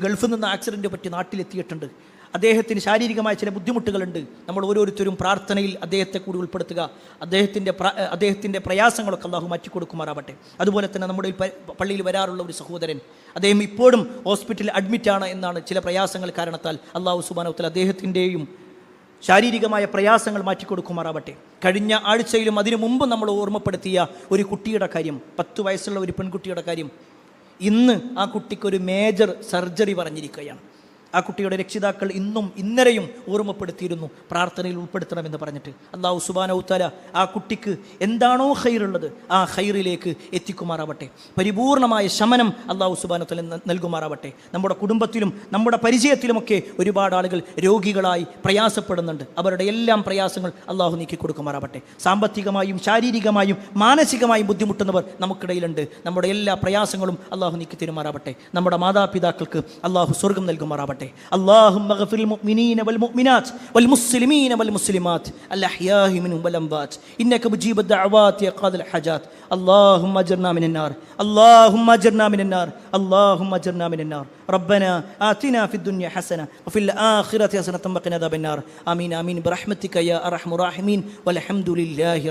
ഗൾഫിൽ നിന്ന് ആക്സിഡൻറ്റ് പറ്റി നാട്ടിലെത്തിയിട്ടുണ്ട്. അദ്ദേഹത്തിന് ശാരീരികമായ ചില ബുദ്ധിമുട്ടുകളുണ്ട്. നമ്മൾ ഓരോരുത്തരും പ്രാർത്ഥനയിൽ അദ്ദേഹത്തെ കൂടി ഉൾപ്പെടുത്തുക. അദ്ദേഹത്തിൻ്റെ പ്രയാസങ്ങളൊക്കെ അള്ളാഹു മാറ്റിക്കൊടുക്കുമാറാവട്ടെ. അതുപോലെ തന്നെ നമ്മുടെ പള്ളിയിൽ വരാറുള്ള ഒരു സഹോദരൻ, അദ്ദേഹം ഇപ്പോഴും ഹോസ്പിറ്റലിൽ അഡ്മിറ്റാണ് എന്നാണ്. ചില പ്രയാസങ്ങൾ കാരണത്താൽ അള്ളാഹു സുബ്ഹാനഹു വ തആല അദ്ദേഹത്തിൻ്റെയും ശാരീരികമായ പ്രയാസങ്ങൾ മാറ്റിക്കൊടുക്കുമാറാവട്ടെ. കഴിഞ്ഞ ആഴ്ചയിലും അതിനു മുമ്പ് നമ്മൾ ഓർമ്മപ്പെടുത്തിയ ഒരു കുട്ടിയുടെ കാര്യം, 10 വയസ്സുള്ള ഒരു പെൺകുട്ടിയുടെ കാര്യം, ഇന്ന് ആ കുട്ടിക്കൊരു മേജർ സർജറി പറഞ്ഞിരിക്കുകയാണ്. ആ കുട്ടിയുടെ രക്ഷിതാക്കൾ ഇന്നലെയും ഓർമ്മപ്പെടുത്തിയിരുന്നു പ്രാർത്ഥനയിൽ ഉൾപ്പെടുത്തണമെന്ന് പറഞ്ഞിട്ട്. അല്ലാഹു സുബ്ഹാനഹു വ തആല ആ കുട്ടിക്ക് എന്താണോ ഖൈറുള്ളത് ആ ഖൈറിലേക്ക് എത്തിക്കുമാറാവട്ടെ. പരിപൂർണമായ ശമനം അല്ലാഹു സുബ്ഹാനഹു വ തആല നൽകുമാറാവട്ടെ. നമ്മുടെ കുടുംബത്തിലും നമ്മുടെ പരിചയത്തിലുമൊക്കെ ഒരുപാട് ആളുകൾ രോഗികളായി പ്രയാസപ്പെടുന്നുണ്ട്. അവരുടെ എല്ലാം പ്രയാസങ്ങൾ അല്ലാഹു നീക്കി കൊടുക്കുമാറാവട്ടെ. സാമ്പത്തികമായും ശാരീരികമായും മാനസികമായും ബുദ്ധിമുട്ടുന്നവർ നമുക്കിടയിലുണ്ട്. നമ്മുടെ എല്ലാ പ്രയാസങ്ങളും അല്ലാഹു നീക്കി തരുമാറാവട്ടെ. നമ്മുടെ മാതാപിതാക്കൾക്ക് അല്ലാഹു സ്വർഗം നൽകുമാറാവട്ടെ. اللهم اغفر للمؤمنين والمؤمنات والمسلمين والمسلمات الأحياء منهم والأموات إنك مجيب الدعوات يا قاضي الحاجات. اللهم أجرنا من النار، اللهم أجرنا من النار، اللهم أجرنا من النار. ربنا آتنا في الدنيا حسنة وفي الآخرة حسنة وقنا عذاب النار. آمين آمين برحمتك يا أرحم الراحمين والحمد لله.